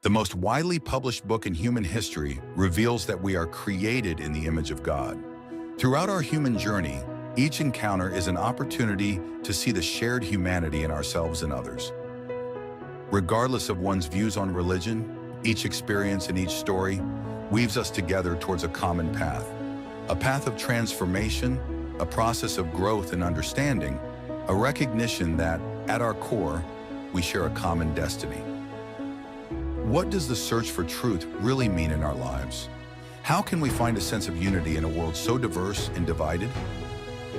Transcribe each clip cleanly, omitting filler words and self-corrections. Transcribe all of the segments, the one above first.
The most widely published book in human history reveals that we are created in the image of God. Throughout our human journey, each encounter is an opportunity to see the shared humanity in ourselves and others. Regardless of one's views on religion, each experience and each story weaves us together towards a common path. A path of transformation, a process of growth and understanding, a recognition that, at our core, we share a common destiny. What does the search for truth really mean in our lives? How can we find a sense of unity in a world so diverse and divided?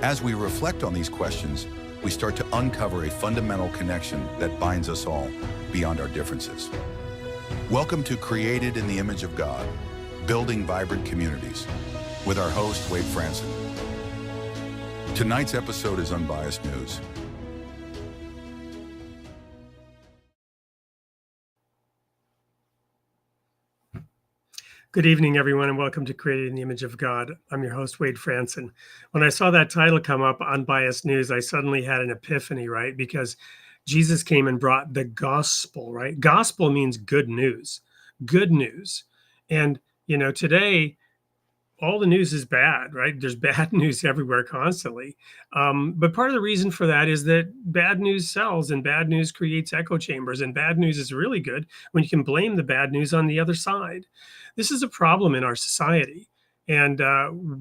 As we reflect on these questions, we start to uncover a fundamental connection that binds us all beyond our differences. Welcome to Created in the Image of God, Building Vibrant Communities, with our host, Wade Franson. Tonight's episode is Unbiased News. Good evening, everyone, and welcome to Created in the Image of God. I'm your host, Wade Franson. When I saw that title come up, Unbiased News, I suddenly had an epiphany, right? Because Jesus came and brought the gospel, right? Gospel means good news, good news. And, today, all the news is bad, right? There's bad news everywhere constantly. But part of the reason for that is that bad news sells and bad news creates echo chambers. And bad news is really good when you can blame the bad news on the other side. This is a problem in our society. And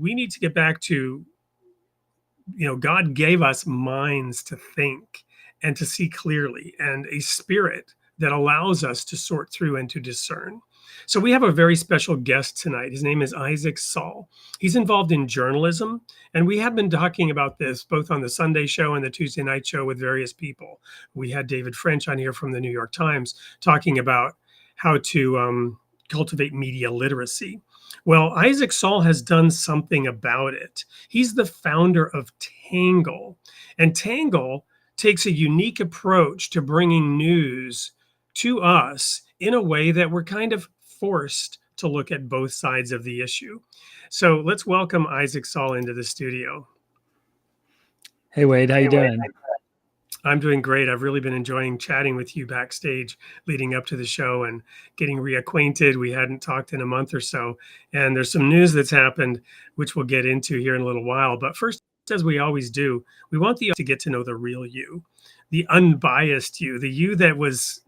we need to get back to, God gave us minds to think and to see clearly, and a spirit that allows us to sort through and to discern. So we have a very special guest tonight. His name is Isaac Saul. He's involved in journalism, and we have been talking about this both on the Sunday show and the Tuesday night show with various people. We had David French on here from the New York Times talking about how to cultivate media literacy. Well, Isaac Saul has done something about it. He's the founder of Tangle, and Tangle takes a unique approach to bringing news to us in a way that we're kind of forced to look at both sides of the issue. So let's welcome Isaac Saul into the studio. Hey, Wade, how you doing? I'm doing great. I've really been enjoying chatting with you backstage leading up to the show and getting reacquainted. We hadn't talked in a month or so, and there's some news that's happened, which we'll get into here in a little while. But first, as we always do, we want to get to know the real you, the unbiased you, the you that was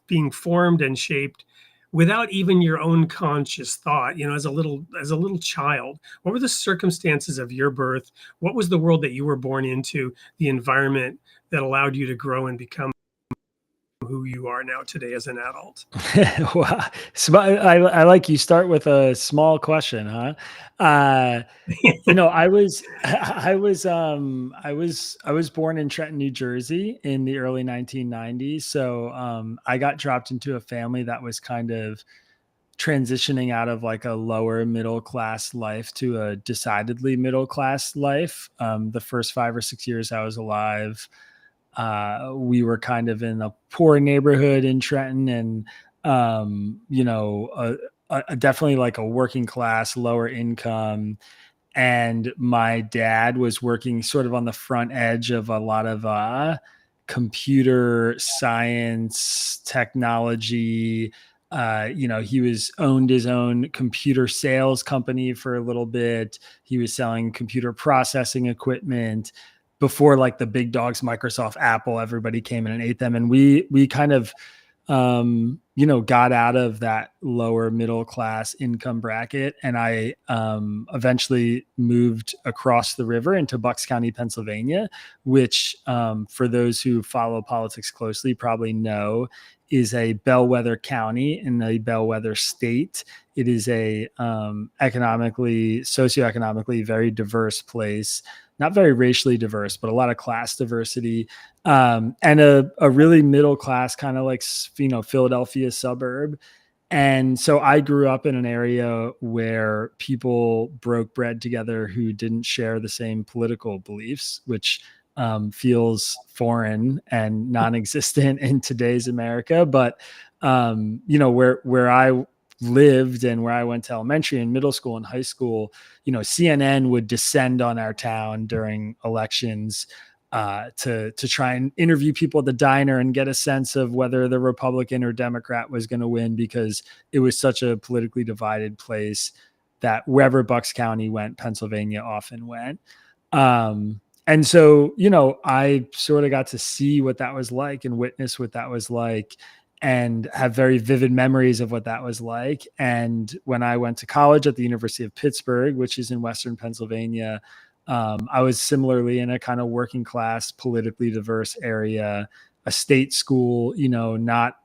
being formed and shaped without even your own conscious thought. As a little child, what were the circumstances of your birth? What was the world that you were born into, the environment that allowed you to grow and become who you are now today as an adult? Wow. I like you start with a small question, huh? I was born in Trenton, New Jersey in the early 1990s. So I got dropped into a family that was kind of transitioning out of like a lower middle class life to a decidedly middle class life. The first 5 or 6 years I was alive, we were kind of in a poor neighborhood in Trenton, and definitely like a working class, lower income. And my dad was working sort of on the front edge of a lot of computer science technology. He owned his own computer sales company for a little bit. He was selling computer processing equipment before like the big dogs, Microsoft, Apple, everybody came in and ate them. And we kind of, got out of that lower middle class income bracket. And I eventually moved across the river into Bucks County, Pennsylvania, which for those who follow politics closely probably know is a bellwether county in a bellwether state. It is a socioeconomically very diverse place. Not very racially diverse, but a lot of class diversity, and a really middle class kind of like, Philadelphia suburb. And so I grew up in an area where people broke bread together who didn't share the same political beliefs, which feels foreign and non-existent in today's America. But, where I lived and where I went to elementary and middle school and high school, CNN would descend on our town during elections. to try and interview people at the diner and get a sense of whether the Republican or Democrat was going to win, because it was such a politically divided place that wherever Bucks County went, Pennsylvania often went. And so, I sort of got to see what that was like and witness what that was like and have very vivid memories of what that was like. And when I went to college at the University of Pittsburgh, which is in Western Pennsylvania, I was similarly in a kind of working class, politically diverse area, a state school, not,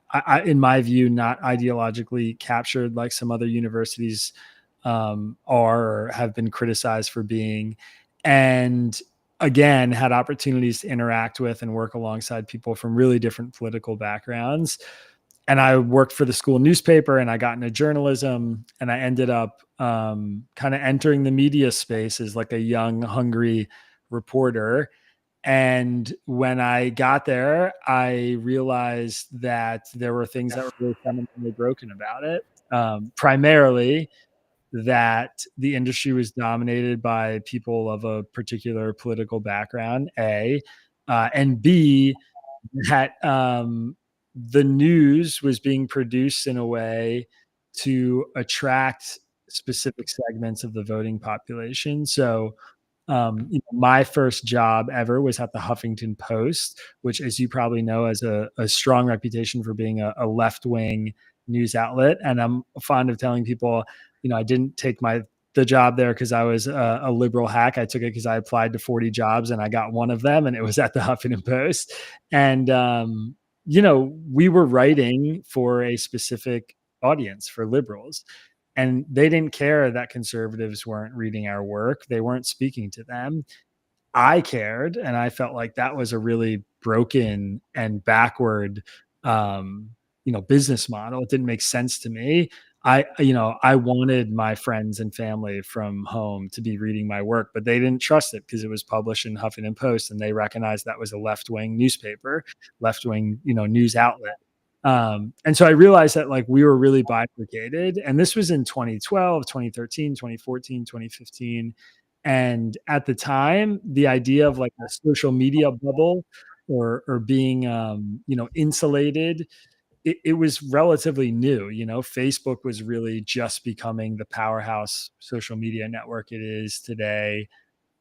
in my view, not ideologically captured like some other universities are or have been criticized for being. And again, had opportunities to interact with and work alongside people from really different political backgrounds. And I worked for the school newspaper, and I got into journalism, and I ended up kind of entering the media space as like a young, hungry reporter. And when I got there, I realized that there were things that were really fundamentally broken about it. Primarily that the industry was dominated by people of a particular political background, A, and B, that the news was being produced in a way to attract specific segments of the voting population. So, my first job ever was at the Huffington Post, which, as you probably know, has a strong reputation for being a left wing news outlet. And I'm fond of telling people, I didn't take the job there because I was a liberal hack. I took it because I applied to 40 jobs and I got one of them, and it was at the Huffington Post. And we were writing for a specific audience, for liberals. And they didn't care that conservatives weren't reading our work. They weren't speaking to them. I cared, and I felt like that was a really broken and backward, business model. It didn't make sense to me. I wanted my friends and family from home to be reading my work, but they didn't trust it because it was published in Huffington Post, and they recognized that was a left-wing newspaper, left-wing, news outlet. And so I realized that like we were really bifurcated, and this was in 2012, 2013, 2014, 2015. And at the time, the idea of like a social media bubble or being, insulated, it was relatively new. Facebook was really just becoming the powerhouse social media network it is today.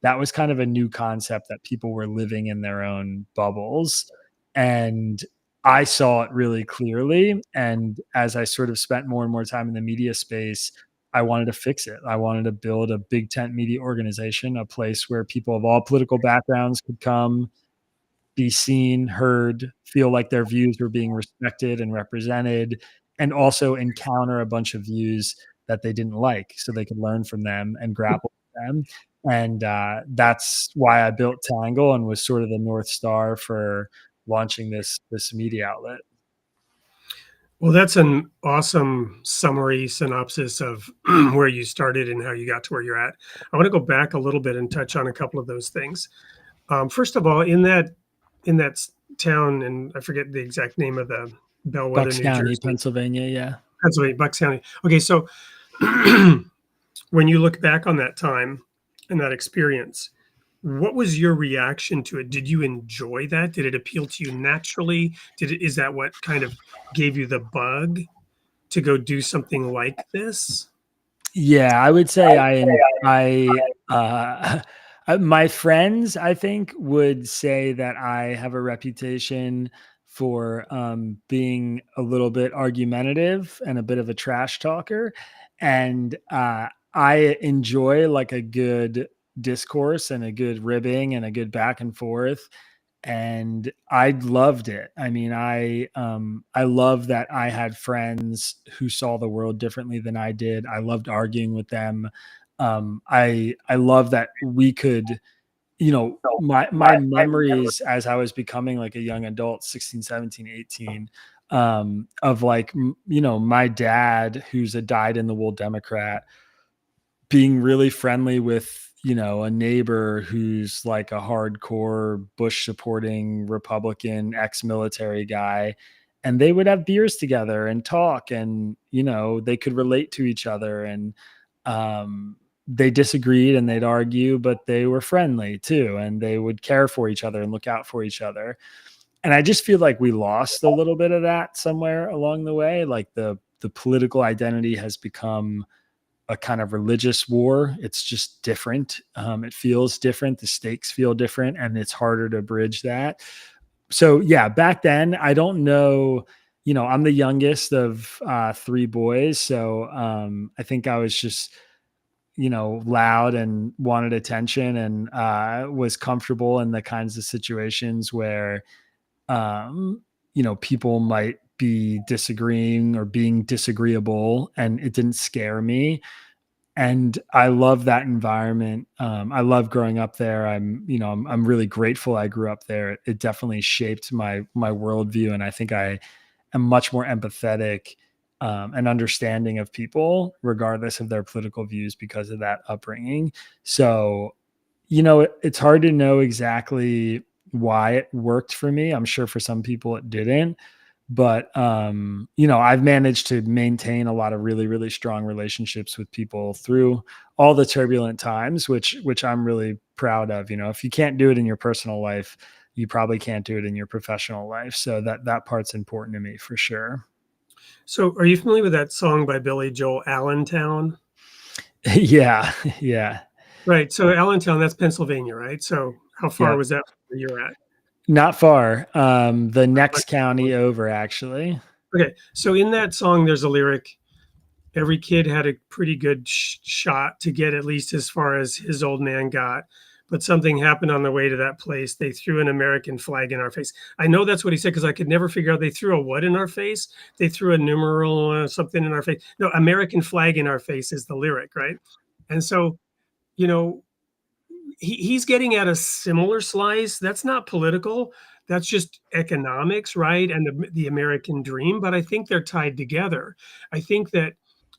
That was kind of a new concept that people were living in their own bubbles. And I saw it really clearly. And as I sort of spent more and more time in the media space, I wanted to fix it. I wanted to build a big tent media organization, a place where people of all political backgrounds could come, be seen, heard, feel like their views were being respected and represented, and also encounter a bunch of views that they didn't like so they could learn from them and grapple with them. And that's why I built Tangle and was sort of the North Star for launching this media outlet. Well, that's an awesome summary synopsis of where you started and how you got to where you're at. I want to go back a little bit and touch on a couple of those things. First of all, in that town, and I forget the exact name of the Bellwether, Bucks New County, Jersey, Pennsylvania. Yeah. Pennsylvania, Bucks County. Okay, so when you look back on that time and that experience, what was your reaction to it? Did you enjoy that? Did it appeal to you naturally? Is that what kind of gave you the bug to go do something like this? Yeah, I would say my friends, I think, would say that I have a reputation for being a little bit argumentative and a bit of a trash talker. And I enjoy like a good discourse and a good ribbing and a good back and forth, and I loved it. I mean, I love that I had friends who saw the world differently than I did. I loved arguing with them. I love that we could, my memories as I was becoming like a young adult, 16, 17, 18, of like, my dad, who's a dyed in the wool Democrat, being really friendly with, a neighbor who's like a hardcore Bush supporting Republican ex-military guy, and they would have beers together and talk, and they could relate to each other. And they disagreed and they'd argue, but they were friendly too, and they would care for each other and look out for each other. And I just feel like we lost a little bit of that somewhere along the way. Like the political identity has become a kind of religious war. It's just different. It feels different. The stakes feel different, and it's harder to bridge that. So yeah, back then, I don't know. I'm the youngest of 3 boys, so I think I was just loud and wanted attention, and was comfortable in the kinds of situations where people might be disagreeing or being disagreeable, and it didn't scare me. And I love that environment. I love growing up there. I'm really grateful I grew up there. It definitely shaped my worldview, and I think I am much more empathetic and understanding of people, regardless of their political views, because of that upbringing. So, it's hard to know exactly why it worked for me. I'm sure for some people it didn't. But I've managed to maintain a lot of really, really strong relationships with people through all the turbulent times, which I'm really proud of. If you can't do it in your personal life, you probably can't do it in your professional life. So that part's important to me for sure. So are you familiar with that song by Billy Joel, Allentown? Yeah, yeah. Right. So Allentown, that's Pennsylvania, right? So how far Yep. was that from where you're at? Not far. The next county over, actually. Okay. So in that song, there's a lyric, every kid had a pretty good shot to get at least as far as his old man got. But something happened on the way to that place. They threw an American flag in our face. I know that's what he said because I could never figure out they threw a what in our face. They threw a numeral something in our face. No, American flag in our face is the lyric, right? And so, you know, he's getting at a similar slice. That's not political. That's just economics, right? And the American dream. But I think they're tied together. I think that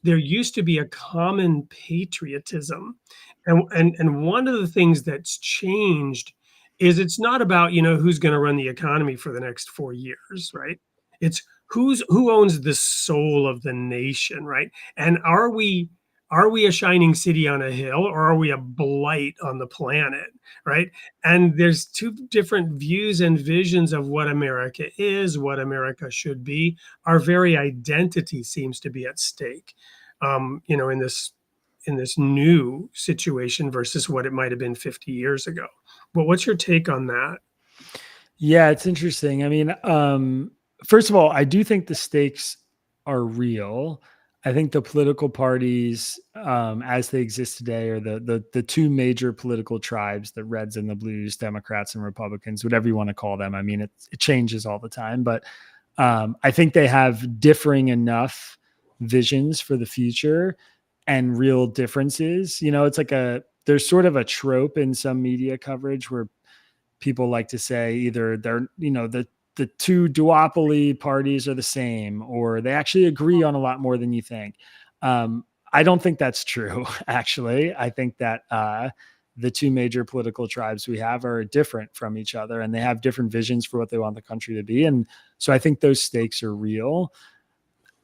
there used to be a common patriotism. And one of the things that's changed is it's not about, who's going to run the economy for the next 4 years, right? It's who owns the soul of the nation, right? And are we a shining city on a hill, or are we a blight on the planet, right? And there's two different views and visions of what America is, what America should be. Our very identity seems to be at stake, in this new situation versus what it might have been 50 years ago. But what's your take on that? Yeah, it's interesting. I mean, first of all, I do think the stakes are real. I think the political parties, as they exist today, are the 2 major political tribes: the Reds and the Blues, Democrats and Republicans, whatever you want to call them. I mean, it changes all the time, but I think they have differing enough visions for the future and real differences. It's like there's sort of a trope in some media coverage where people like to say either they're, the 2 duopoly parties are the same, or they actually agree on a lot more than you think. I don't think that's true, actually. I think that the 2 major political tribes we have are different from each other, and they have different visions for what they want the country to be. And so I think those stakes are real.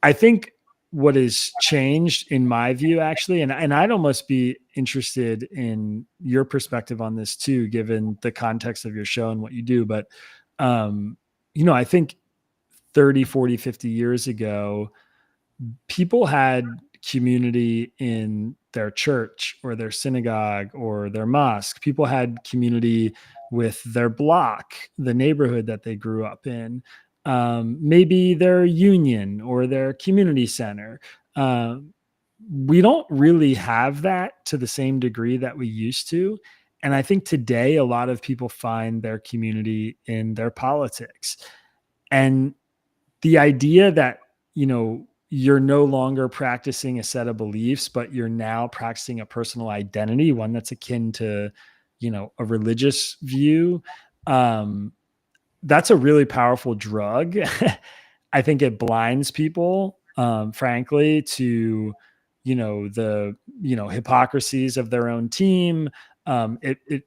I think what has changed, in my view, actually, and I'd almost be interested in your perspective on this too, given the context of your show and what you do. But, I think 30, 40, 50 years ago, people had community in their church or their synagogue or their mosque. People had community with their block, the neighborhood that they grew up in, maybe their union or their community center. We don't really have that to the same degree that we used to. And I think today a lot of people find their community in their politics. And the idea that, you're no longer practicing a set of beliefs, but you're now practicing a personal identity, one that's akin to, a religious view. That's a really powerful drug. I think it blinds people, frankly, to, the, hypocrisies of their own team. It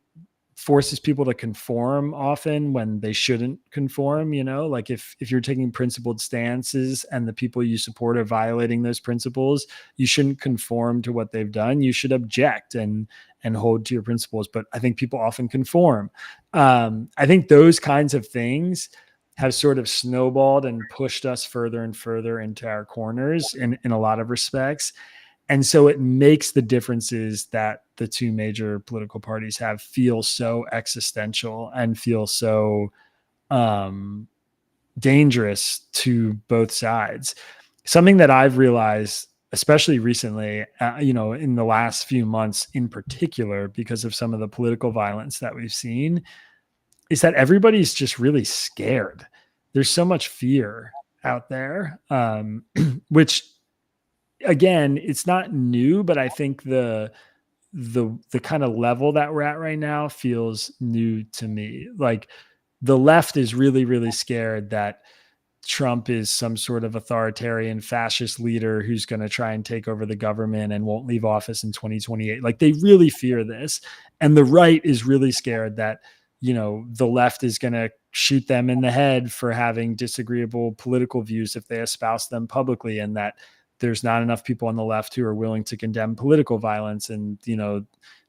forces people to conform often when they shouldn't conform. Like if you're taking principled stances and the people you support are violating those principles, you shouldn't conform to what they've done. You should object and hold to your principles. But I think people often conform. I think those kinds of things have sort of snowballed and pushed us further and further into our corners in a lot of respects. And so it makes the differences that the two major political parties have feel so existential and feel so dangerous to both sides. Something that I've realized, especially recently, in the last few months in particular, because of some of the political violence that we've seen, is that everybody's just really scared. There's so much fear out there, which, again, it's not new, but I think the kind of level that we're at right now feels new to me. Like the left is really, really scared that Trump is some sort of authoritarian fascist leader who's going to try and take over the government and won't leave office in 2028. Like they really fear this. And the right is really scared that, the left is going to shoot them in the head for having disagreeable political views if they espouse them publicly, and that there's not enough people on the left who are willing to condemn political violence. And,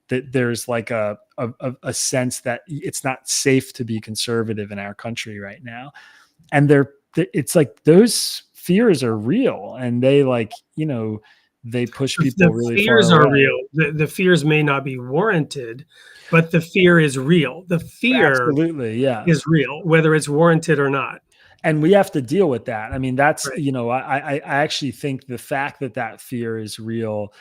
that there's like a sense that it's not safe to be conservative in our country right now. And it's like those fears are real, and they they push people really far away. The fears are real. The fears may not be warranted, but the fear is real. The fear Absolutely, yeah, is real, whether it's warranted or not. And we have to deal with that. I mean, that's, right. I actually think the fact that fear is real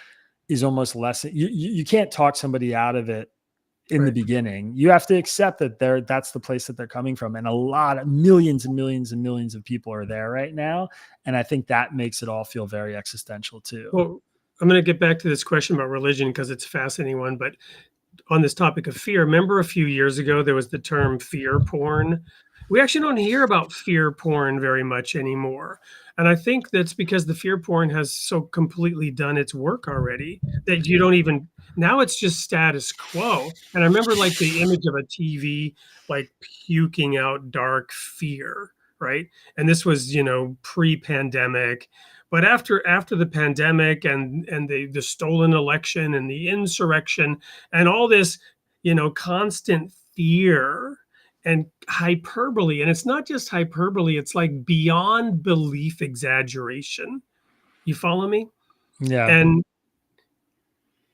is almost less. You can't talk somebody out of it in right. the beginning. You have to accept that that's the place that they're coming from. And a lot of millions and millions and millions of people are there right now. And I think that makes it all feel very existential too. Well, I'm going to get back to this question about religion because it's a fascinating one. But on this topic of fear, remember a few years ago, there was the term fear porn. We actually don't hear about fear porn very much anymore. And I think that's because the fear porn has so completely done its work already that you don't even, now it's just status quo. And I remember like the image of a TV, like puking out dark fear, right? And this was, pre-pandemic. But after the pandemic and the stolen election and the insurrection and all this, constant fear and hyperbole, and it's not just hyperbole, it's like beyond belief exaggeration. You follow me? Yeah. And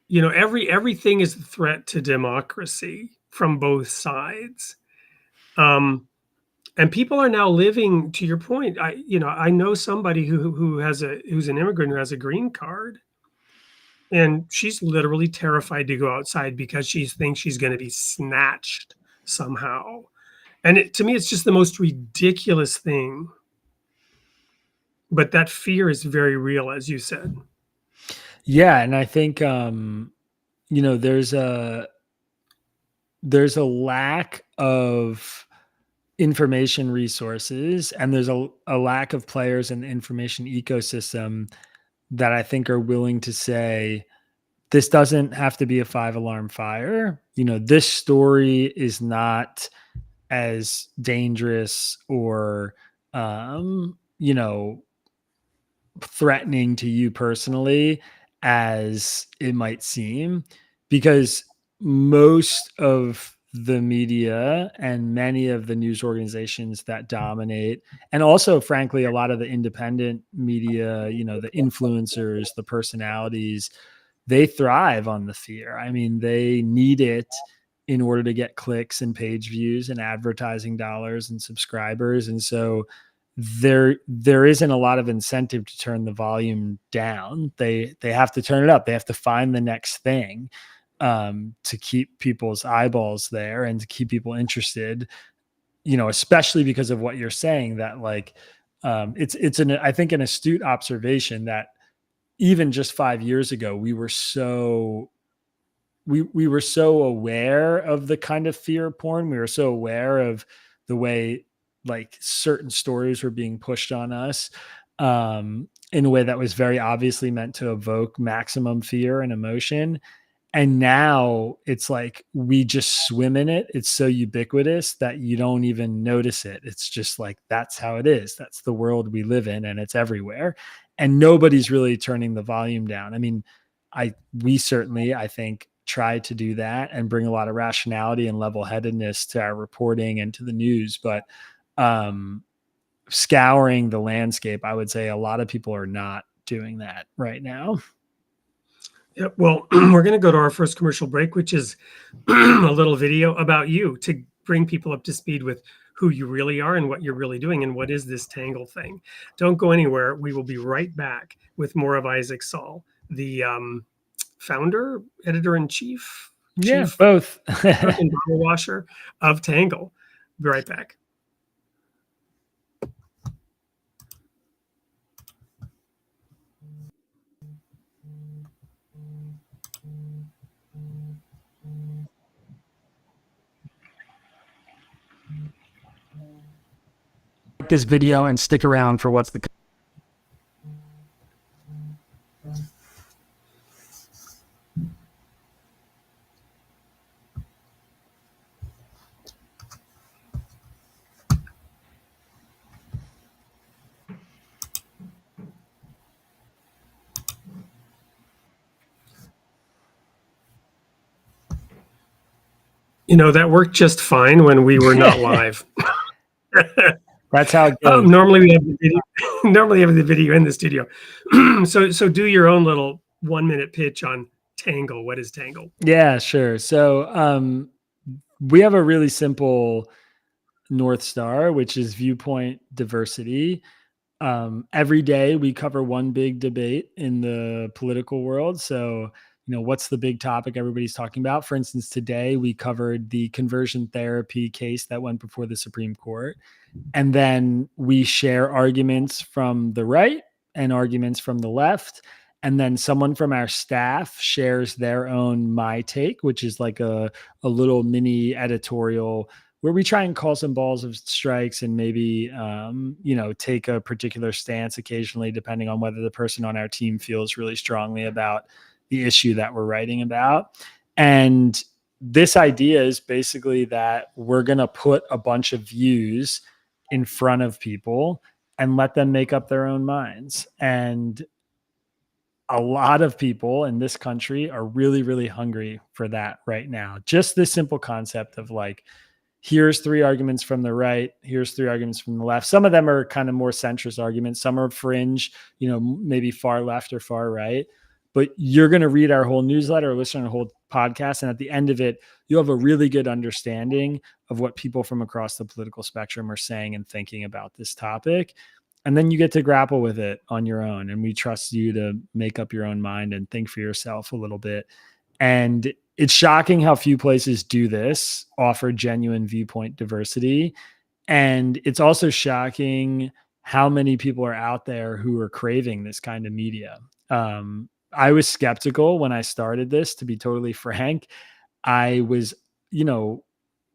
everything is a threat to democracy from both sides. And people are now living, to your point, I know somebody who's an immigrant who has a green card, and she's literally terrified to go outside because she thinks she's going to be snatched somehow. And to me, it's just the most ridiculous thing. But that fear is very real, as you said. Yeah, and I think there's a lack of information resources, and there's a lack of players in the information ecosystem that I think are willing to say, this doesn't have to be a 5-alarm fire. This story is not as dangerous or, threatening to you personally as it might seem, because most of the media and many of the news organizations that dominate, and also frankly a lot of the independent media, the influencers, the personalities, they thrive on the fear. I mean, they need it in order to get clicks and page views and advertising dollars and subscribers. And so there isn't a lot of incentive to turn the volume down. They have to turn it up. They have to find the next thing to keep people's eyeballs there and to keep people interested, especially because of what you're saying, that like, I think an astute observation that even just 5 years ago, we were so aware of the kind of fear porn. We were so aware of the way like certain stories were being pushed on us in a way that was very obviously meant to evoke maximum fear and emotion. And now it's like we just swim in it. It's so ubiquitous that you don't even notice it. It's just like that's how it is. That's the world we live in, and it's everywhere. And nobody's really turning the volume down. I mean, we certainly, I think, try to do that and bring a lot of rationality and level-headedness to our reporting and to the news. But scouring the landscape, I would say a lot of people are not doing that right now. Yeah, well, we're going to go to our first commercial break, which is a little video about you to bring people up to speed with who you really are and what you're really doing and what is this Tangle thing. Don't go anywhere. We will be right back with more of Isaac Saul, the founder, editor-in-chief, Yeah, chief both. cook and bottle washer of Tangle. Be right back. This video and stick around for what's the You know, that worked just fine when we were not live. That's how it goes. Normally we have the video. Normally have the video in the studio. So do your own little 1-minute pitch on Tangle. What is Tangle? Yeah, sure. So we have a really simple North Star, which is viewpoint diversity. Every day we cover one big debate in the political world. So, what's the big topic everybody's talking about? For instance, today we covered the conversion therapy case that went before the Supreme Court. And then we share arguments from the right and arguments from the left. And then someone from our staff shares their own My Take, which is like a little mini editorial where we try and call some balls of strikes and maybe, take a particular stance occasionally, depending on whether the person on our team feels really strongly about the issue that we're writing about. And this idea is basically that we're going to put a bunch of views in front of people and let them make up their own minds. And a lot of people in this country are really, really hungry for that right now. Just this simple concept of like, here's 3 arguments from the right, here's 3 arguments from the left. Some of them are kind of more centrist arguments. Some are fringe, maybe far left or far right. But you're going to read our whole newsletter or listen to the whole podcast. And at the end of it, you'll have a really good understanding of what people from across the political spectrum are saying and thinking about this topic. And then you get to grapple with it on your own. And we trust you to make up your own mind and think for yourself a little bit. And it's shocking how few places do this, offer genuine viewpoint diversity. And it's also shocking how many people are out there who are craving this kind of media. I was skeptical when I started this, to be totally frank. I was,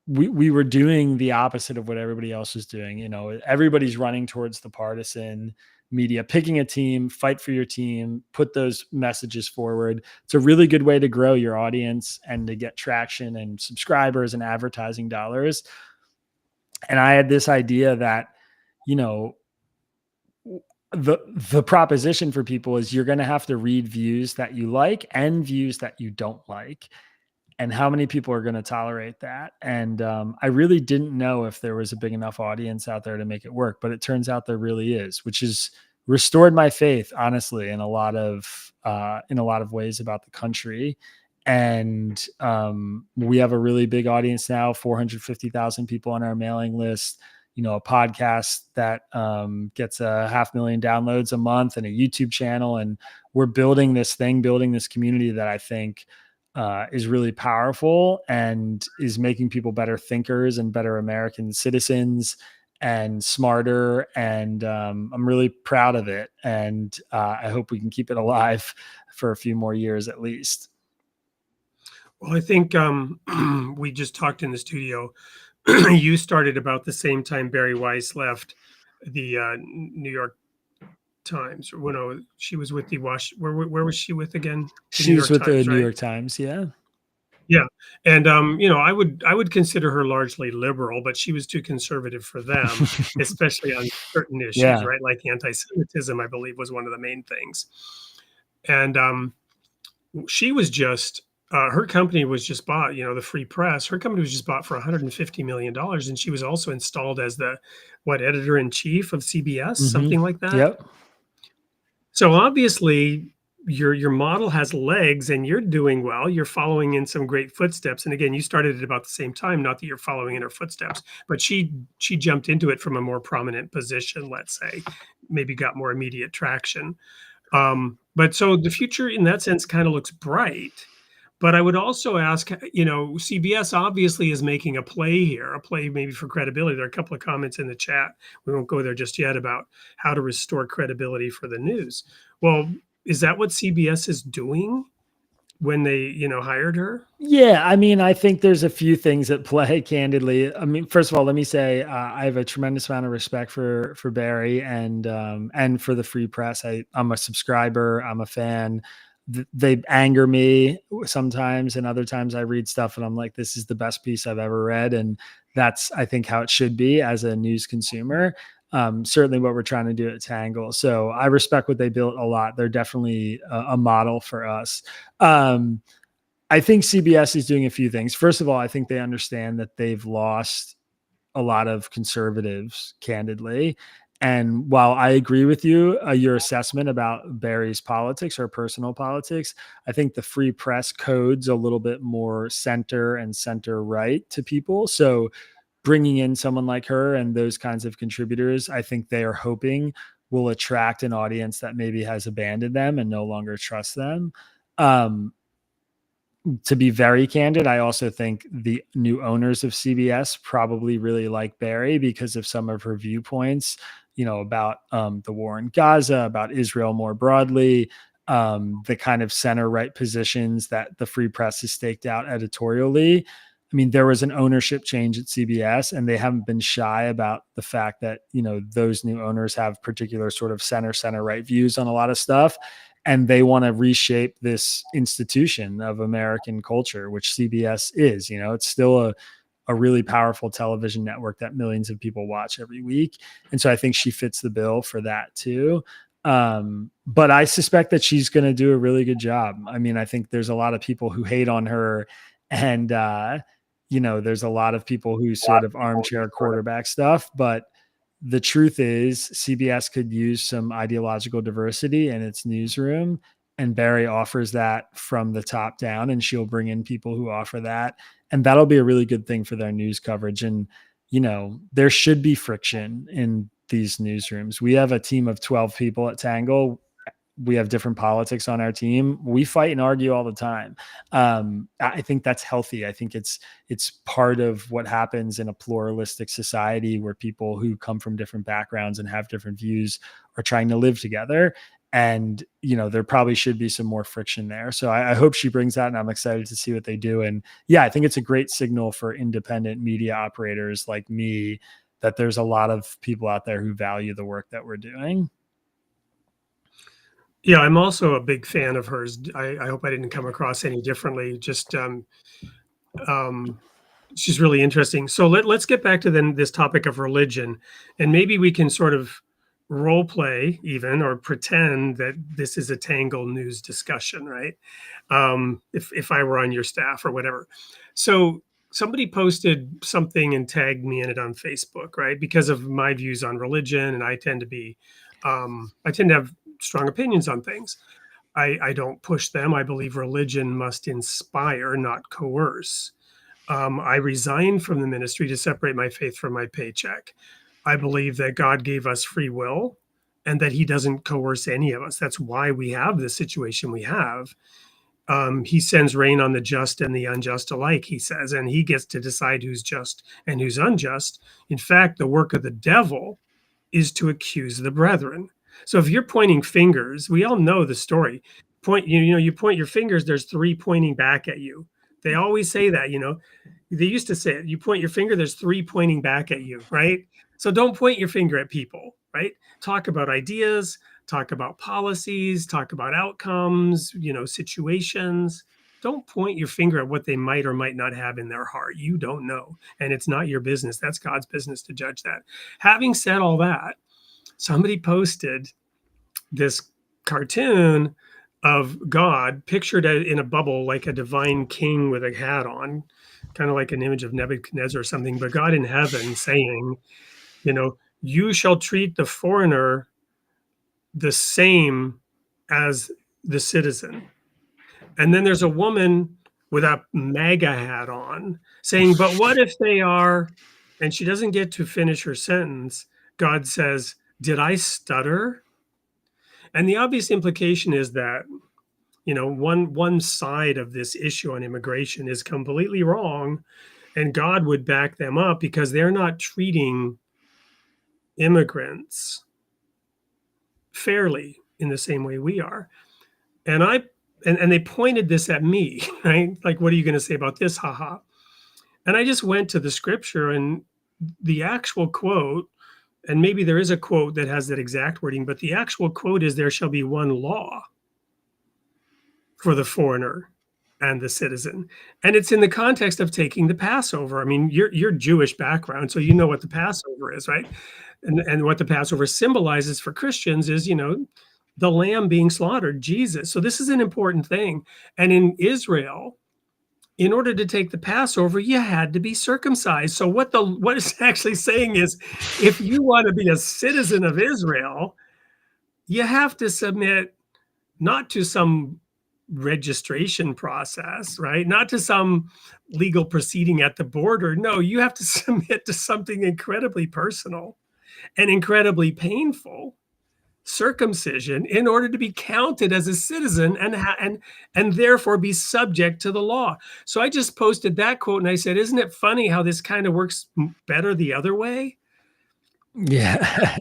we were doing the opposite of what everybody else was doing. Everybody's running towards the partisan media, picking a team, fight for your team, put those messages forward. It's a really good way to grow your audience and to get traction and subscribers and advertising dollars. And I had this idea that, the proposition for people is you're going to have to read views that you like and views that you don't like. And how many people are going to tolerate that? And I really didn't know if there was a big enough audience out there to make it work, but it turns out there really is, which has restored my faith, honestly, in a lot of ways about the country. And we have a really big audience now, 450,000 people on our mailing list, a podcast that gets 500,000 downloads a month and a YouTube channel. And we're building this community that I think is really powerful and is making people better thinkers and better American citizens and smarter. And I'm really proud of it. And I hope we can keep it alive for a few more years at least. Well, I think we just talked in the studio. You started about the same time Barry Weiss left the New York Times. Or no, she was with the where was she with again? The New She was York with the Times, New right? York Times. Yeah. Yeah. And I would consider her largely liberal, but she was too conservative for them, especially on certain issues, Yeah. right? Like anti-Semitism, I believe, was one of the main things. And she was just her company was just bought, the Free Press. Her company was just bought for $150 million, and she was also installed as the editor in chief of CBS, Mhm. something like that. Yep. So obviously, your model has legs, and you're doing well. You're following in some great footsteps. And again, you started at about the same time. Not that you're following in her footsteps, but she jumped into it from a more prominent position. Let's say, maybe got more immediate traction. But so the future in that sense kind of looks bright. But I would also ask, CBS obviously is making a play here, a play maybe for credibility. There are a couple of comments in the chat. We won't go there just yet about how to restore credibility for the news. Well, is that what CBS is doing when they, hired her? Yeah, I mean, I think there's a few things at play, candidly. I mean, first of all, let me say I have a tremendous amount of respect for Barry and for the Free Press. I'm a subscriber. I'm a fan. They anger me sometimes, and other times I read stuff and I'm like, this is the best piece I've ever read, and that's I think how it should be as a news consumer. Certainly, what we're trying to do at Tangle. So I respect what they built a lot. They're definitely a model for us. I think CBS is doing a few things. First of all, I think they understand that they've lost a lot of conservatives, candidly. And while I agree with you, your assessment about Barry's politics or personal politics, I think the Free Press codes a little bit more center and center right to people. So bringing in someone like her and those kinds of contributors, I think they are hoping will attract an audience that maybe has abandoned them and no longer trusts them. Um, to be very candid, I also think the new owners of CBS probably really like Barry because of some of her viewpoints, about the war in Gaza, about Israel more broadly, the kind of center right positions that the Free Press has staked out editorially. I mean, there was an ownership change at CBS, and they haven't been shy about the fact that, those new owners have particular sort of center right views on a lot of stuff, and they want to reshape this institution of American culture, which CBS is. It's still a really powerful television network that millions of people watch every week. And so I think she fits the bill for that too. But I suspect that she's going to do a really good job. I mean, I think there's a lot of people who hate on her, and there's a lot of people who sort of armchair quarterback stuff, but the truth is CBS could use some ideological diversity in its newsroom, and Barry offers that from the top down, and she'll bring in people who offer that, and that'll be a really good thing for their news coverage. And there should be friction in these newsrooms. We have a team of 12 people at Tangle. We have different politics on our team. We fight and argue all the time. I think that's healthy. I think it's part of what happens in a pluralistic society where people who come from different backgrounds and have different views are trying to live together. And there probably should be some more friction there. So I hope she brings that, and I'm excited to see what they do. And yeah, I think it's a great signal for independent media operators like me that there's a lot of people out there who value the work that we're doing. Yeah, I'm also a big fan of hers. I hope I didn't come across any differently. Just um, she's really interesting. So let's get back to then this topic of religion, and maybe we can sort of role play even or pretend that this is a Tangle news discussion, right? If I were on your staff or whatever. So somebody posted something and tagged me in it on Facebook, right? Because of my views on religion, and I tend to have strong opinions on things. I don't push them. I believe religion must inspire, not coerce. I resigned from the ministry to separate my faith from my paycheck. I believe that God gave us free will and that he doesn't coerce any of us. That's why we have the situation we have. He sends rain on the just and the unjust alike, he says, and he gets to decide who's just and who's unjust. In fact, the work of the devil is to accuse the brethren. So if you're pointing fingers, we all know the story. You point your fingers, there's three pointing back at you. They always say that, They used to say it. You point your finger, there's three pointing back at you, right? So don't point your finger at people, right? Talk about ideas, talk about policies, talk about outcomes, situations. Don't point your finger at what they might or might not have in their heart. You don't know. And it's not your business. That's God's business to judge that. Having said all that, somebody posted this cartoon of God pictured in a bubble like a divine king with a hat on, kind of like an image of Nebuchadnezzar or something, but God in heaven saying, you shall treat the foreigner the same as the citizen. And then there's a woman with a MAGA hat on saying, but what if they are, and she doesn't get to finish her sentence. God says, did I stutter? And the obvious implication is that, one side of this issue on immigration is completely wrong, and God would back them up because they're not treating immigrants fairly in the same way we are. And and they pointed this at me, right? Like, what are you going to say about this? Haha. And I just went to the scripture, and the actual quote, and maybe there is a quote that has that exact wording, but the actual quote is, there shall be one law for the foreigner and the citizen. And it's in the context of taking the Passover. I mean, you're Jewish background, so you know what the Passover is, right? And what the Passover symbolizes for Christians is, the lamb being slaughtered, Jesus. So this is an important thing. And in Israel, in order to take the Passover, you had to be circumcised. So what it's actually saying is, if you want to be a citizen of Israel, you have to submit not to some registration process, right? Not to some legal proceeding at the border. No, you have to submit to something incredibly personal and incredibly painful, circumcision, in order to be counted as a citizen and therefore be subject to the law. So I just posted that quote and I said, isn't it funny how this kind of works better the other way? Yeah.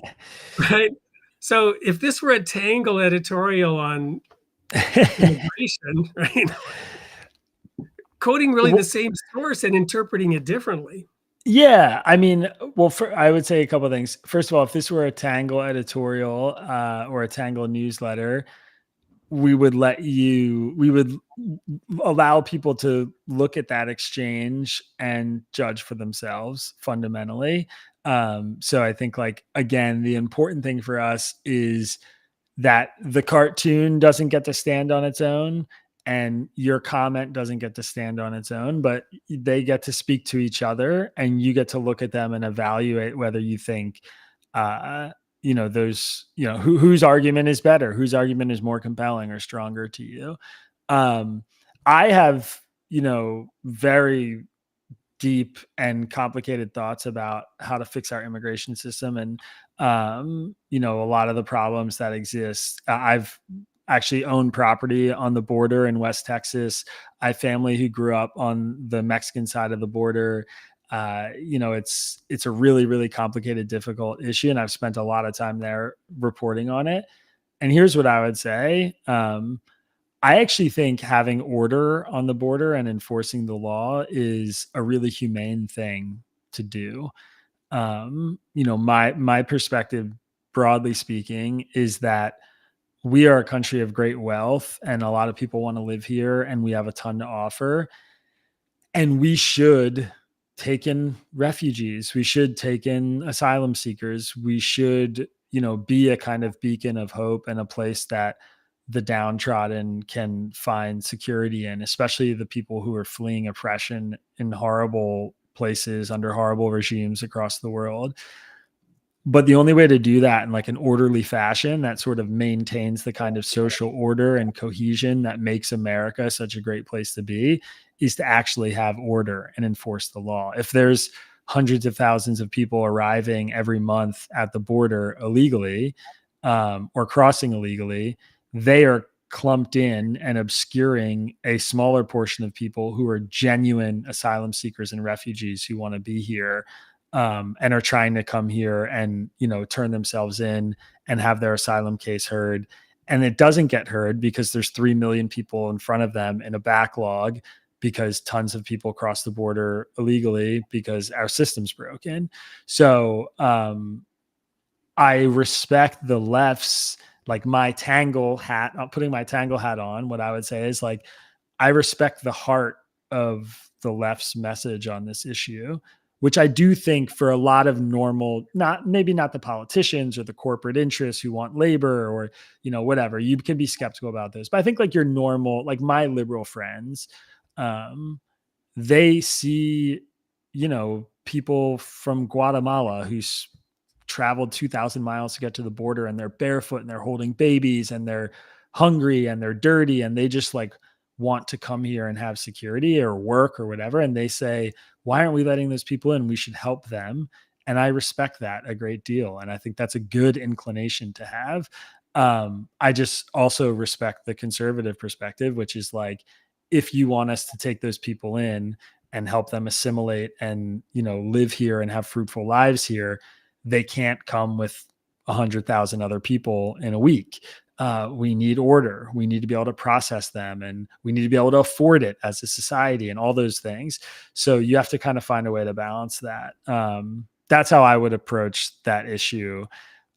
Right? So if this were a Tangle editorial on immigration, right? Quoting really the same source and interpreting it differently. Yeah, I mean, well, I would say a couple of things. First of all, if this were a Tangle editorial or a Tangle newsletter, we would allow people to look at that exchange and judge for themselves fundamentally. So I think, like, again, the important thing for us is that the cartoon doesn't get to stand on its own and your comment doesn't get to stand on its own, but they get to speak to each other and you get to look at them and evaluate whether you think, whose argument is better, whose argument is more compelling or stronger to you. I have, very deep and complicated thoughts about how to fix our immigration system and a lot of the problems that exist. I've actually owned property on the border in West Texas. I have family who grew up on the Mexican side of the border. It's a really, really complicated, difficult issue, and I've spent a lot of time there reporting on it. And here's what I would say. I actually think having order on the border and enforcing the law is a really humane thing to do. My perspective, broadly speaking, is that we are a country of great wealth and a lot of people want to live here and we have a ton to offer. And we should take in refugees. We should take in asylum seekers. We should, be a kind of beacon of hope and a place that the downtrodden can find security in, especially the people who are fleeing oppression in horrible places under horrible regimes across the world. But the only way to do that in like an orderly fashion that sort of maintains the kind of social order and cohesion that makes America such a great place to be is to actually have order and enforce the law. If there's hundreds of thousands of people arriving every month at the border illegally or crossing illegally, they are clumped in and obscuring a smaller portion of people who are genuine asylum seekers and refugees who want to be here and are trying to come here and, turn themselves in and have their asylum case heard. And it doesn't get heard because there's 3 million people in front of them in a backlog because tons of people cross the border illegally because our system's broken. So I respect the left's, like my Tangle hat, putting my Tangle hat on, what I would say is like, I respect the heart of the left's message on this issue, which I do think for a lot of normal, maybe not the politicians or the corporate interests who want labor or, whatever, you can be skeptical about this. But I think like your normal, like my liberal friends, they see, people from Guatemala who's traveled 2,000 miles to get to the border and they're barefoot and they're holding babies and they're hungry and they're dirty and they just like want to come here and have security or work or whatever. And they say, why aren't we letting those people in? We should help them. And I respect that a great deal. And I think that's a good inclination to have. I just also respect the conservative perspective, which is like, if you want us to take those people in and help them assimilate and, live here and have fruitful lives here, they can't come with 100,000 other people in a week. We need order. We need to be able to process them, and we need to be able to afford it as a society and all those things. So you have to kind of find a way to balance that. That's how I would approach that issue.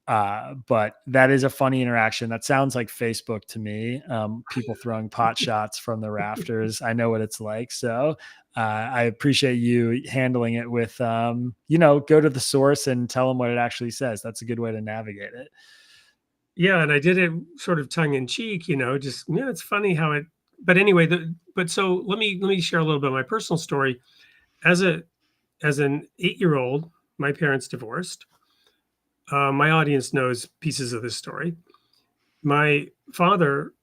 But that is a funny interaction. That sounds like Facebook to me. People throwing pot shots from the rafters. I know what it's like. So I appreciate you handling it with, go to the source and tell them what it actually says. That's a good way to navigate it. Yeah, and I did it sort of tongue in cheek, just it's funny how it. But anyway, so let me share a little bit of my personal story. As an 8-year-old, my parents divorced. My audience knows pieces of this story. My father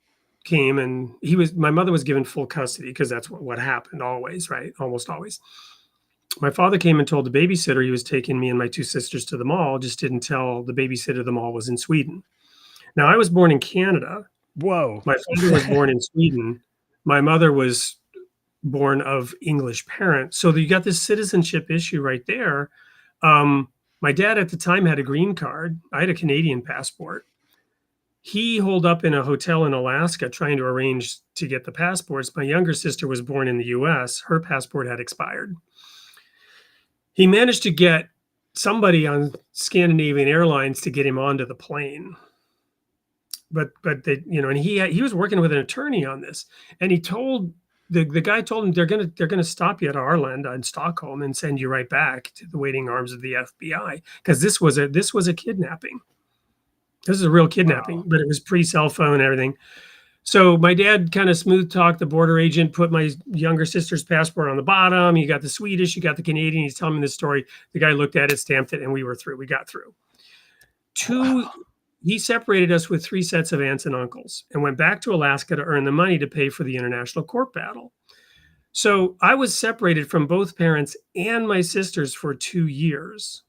came and my mother was given full custody because that's what happened always, right? Almost always. My father came and told the babysitter he was taking me and my 2 sisters to the mall, just didn't tell the babysitter the mall was in Sweden. Now, I was born in Canada. Whoa. My father was born in Sweden. My mother was born of English parents. So you got this citizenship issue right there. My dad at the time had a green card. I had a Canadian passport. He holed up in a hotel in Alaska trying to arrange to get the passports. My younger sister was born in the US. Her passport had expired. He managed to get somebody on Scandinavian Airlines to get him onto the plane. But they, and he was working with an attorney on this, and he told the guy told him they're gonna stop you at Arlanda in Stockholm and send you right back to the waiting arms of the FBI because this was a kidnapping. This is a real kidnapping, wow. But it was pre-cell phone and everything. So my dad kind of smooth talked the border agent, put my younger sister's passport on the bottom. You got the Swedish, you got the Canadian. He's telling me this story. The guy looked at it, stamped it, and we were through. We got through. Wow. He separated us with 3 sets of aunts and uncles and went back to Alaska to earn the money to pay for the international court battle. So I was separated from both parents and my sisters for 2 years.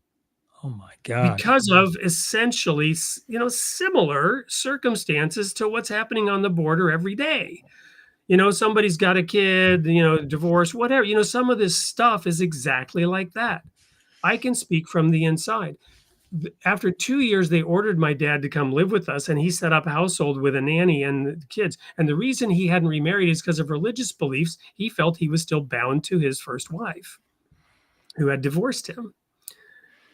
Oh my God. Because of essentially, similar circumstances to what's happening on the border every day. Somebody's got a kid, divorce, whatever. Some of this stuff is exactly like that. I can speak from the inside. After 2 years, they ordered my dad to come live with us, and he set up a household with a nanny and the kids. And the reason he hadn't remarried is because of religious beliefs. He felt he was still bound to his first wife, who had divorced him.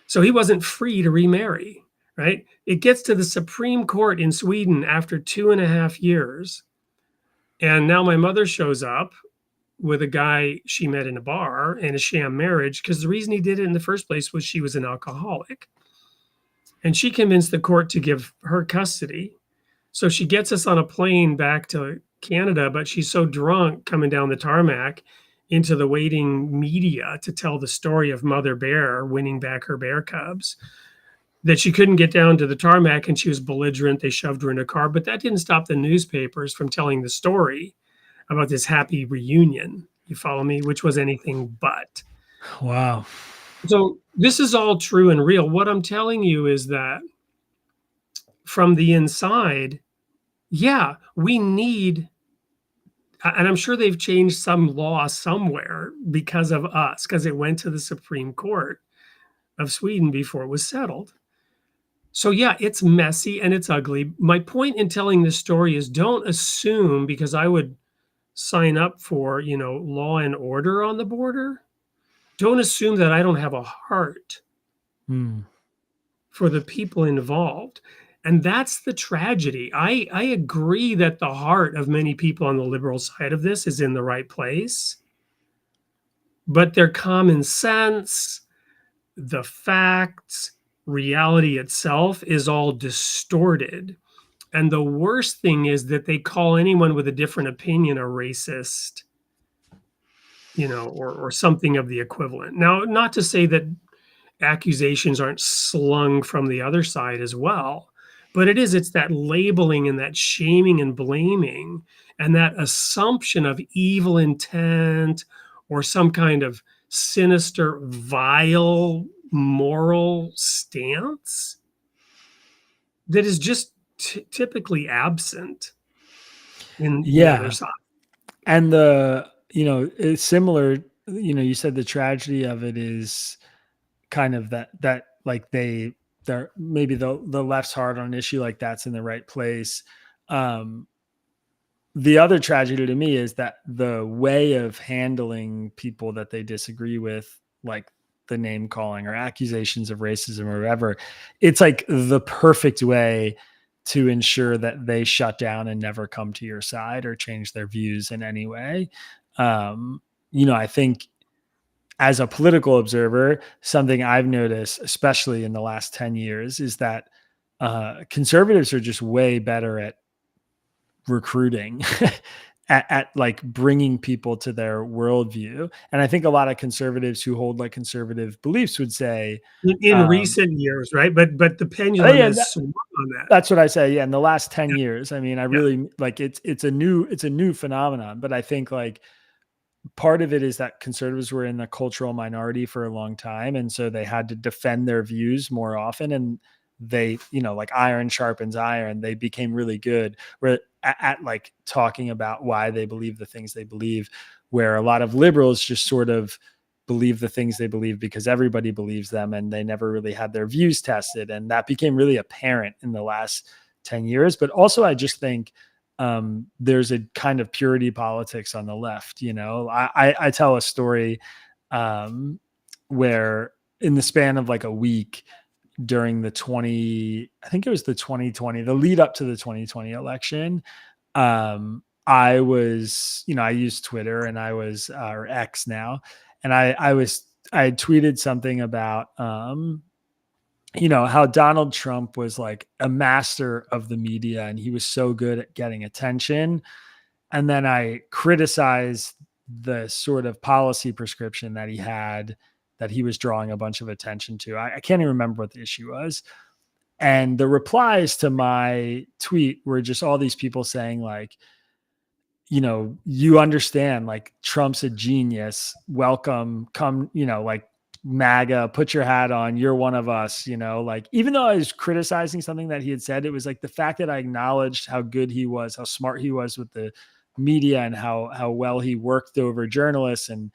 So he wasn't free to remarry, right? It gets to the Supreme Court in Sweden after 2.5 years. And now my mother shows up with a guy she met in a bar in a sham marriage, because the reason he did it in the first place was she was an alcoholic. And she convinced the court to give her custody. So she gets us on a plane back to Canada, but she's so drunk coming down the tarmac into the waiting media to tell the story of Mother Bear winning back her bear cubs that she couldn't get down to the tarmac, and she was belligerent. They shoved her in a car, but that didn't stop the newspapers from telling the story about this happy reunion. You follow me? Which was anything but. Wow. So this is all true and real. What I'm telling you is that from the inside, yeah, we need, and I'm sure they've changed some law somewhere because of us, because it went to the Supreme Court of Sweden before it was settled. So yeah, it's messy and it's ugly. My point in telling this story is don't assume, because I would sign up for, law and order on the border, don't assume that I don't have a heart Hmm. for the people involved. And that's the tragedy. I agree that the heart of many people on the liberal side of this is in the right place, but their common sense, the facts, reality itself is all distorted. And the worst thing is that they call anyone with a different opinion a racist, or something of the equivalent. Now, not to say that accusations aren't slung from the other side as well, but it's that labeling and that shaming and blaming and that assumption of evil intent or some kind of sinister, vile moral stance that is just typically absent in the other Yeah. side. And it's similar, you said the tragedy of it is kind of that like they're maybe the left's hard on an issue like that's in the right place. Um, the other tragedy to me is that the way of handling people that they disagree with, like the name calling or accusations of racism or whatever, it's like the perfect way to ensure that they shut down and never come to your side or change their views in any way. I think as a political observer, something I've noticed, especially in the last 10 years, is that conservatives are just way better at recruiting, at like bringing people to their worldview. And I think a lot of conservatives who hold like conservative beliefs would say, In recent years, right? But the pendulum yeah, has swung on that. that's what I say. Yeah. In the last 10 Yeah. years, I mean, I Yeah. really like it's a new phenomenon, but I think like part of it is that conservatives were in the cultural minority for a long time. And so they had to defend their views more often. And they, like iron sharpens iron, they became really good at like talking about why they believe the things they believe, where a lot of liberals just sort of believe the things they believe because everybody believes them and they never really had their views tested. And that became really apparent in the last 10 years. But also, I just think there's a kind of purity politics on the left. I tell a story where in the span of like a week during I think it was the 2020, the lead up to the 2020 election, I was, I used Twitter and I was, or X now. And I had tweeted something about, how Donald Trump was like a master of the media and he was so good at getting attention. And then I criticized the sort of policy prescription that he had, that he was drawing a bunch of attention to. I can't even remember what the issue was. And the replies to my tweet were just all these people saying like, you understand, like Trump's a genius. Welcome, come, like MAGA, put your hat on. You're one of us, like even though I was criticizing something that he had said, it was like the fact that I acknowledged how good he was, how smart he was with the media and how well he worked over journalists and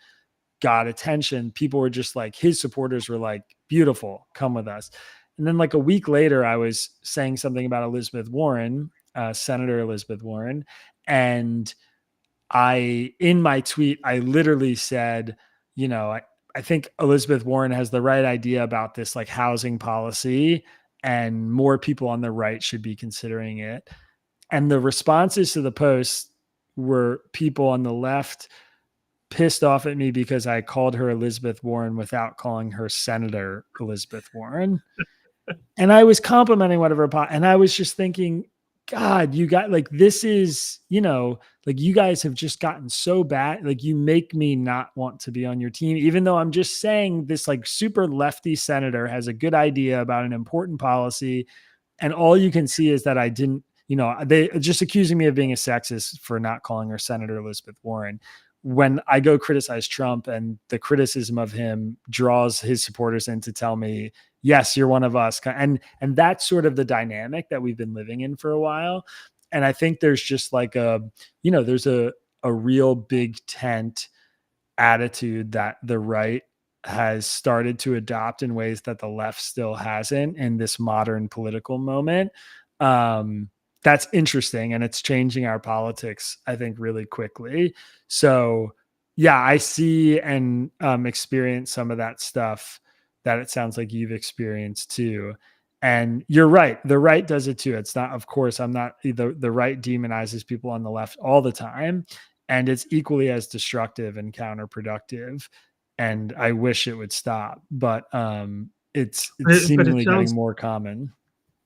got attention. People were just like, his supporters were like, beautiful, come with us. And then like a week later, I was saying something about Elizabeth Warren, Senator Elizabeth Warren. And in my tweet, I literally said, I think Elizabeth Warren has the right idea about this like housing policy and more people on the right should be considering it. And the responses to the post were people on the left pissed off at me because I called her Elizabeth Warren without calling her Senator Elizabeth Warren. And I was complimenting whatever, and I was just thinking, God, you got like, this is, like you guys have just gotten so bad. Like you make me not want to be on your team, even though I'm just saying this like super lefty senator has a good idea about an important policy. And all you can see is that I didn't, they just accusing me of being a sexist for not calling her Senator Elizabeth Warren. When I go criticize Trump and the criticism of him draws his supporters in to tell me, yes, you're one of us. And that's sort of the dynamic that we've been living in for a while. And I think there's just like there's a real big tent attitude that the right has started to adopt in ways that the left still hasn't in this modern political moment. that's interesting, and it's changing our politics, I think, really quickly. So yeah, I see and experience some of that stuff that it sounds like you've experienced too. And you're right. The right does it too. It's not, of course, I'm not, the right demonizes people on the left all the time. And it's equally as destructive and counterproductive. And I wish it would stop, but it's But it seemingly getting sounds, more common.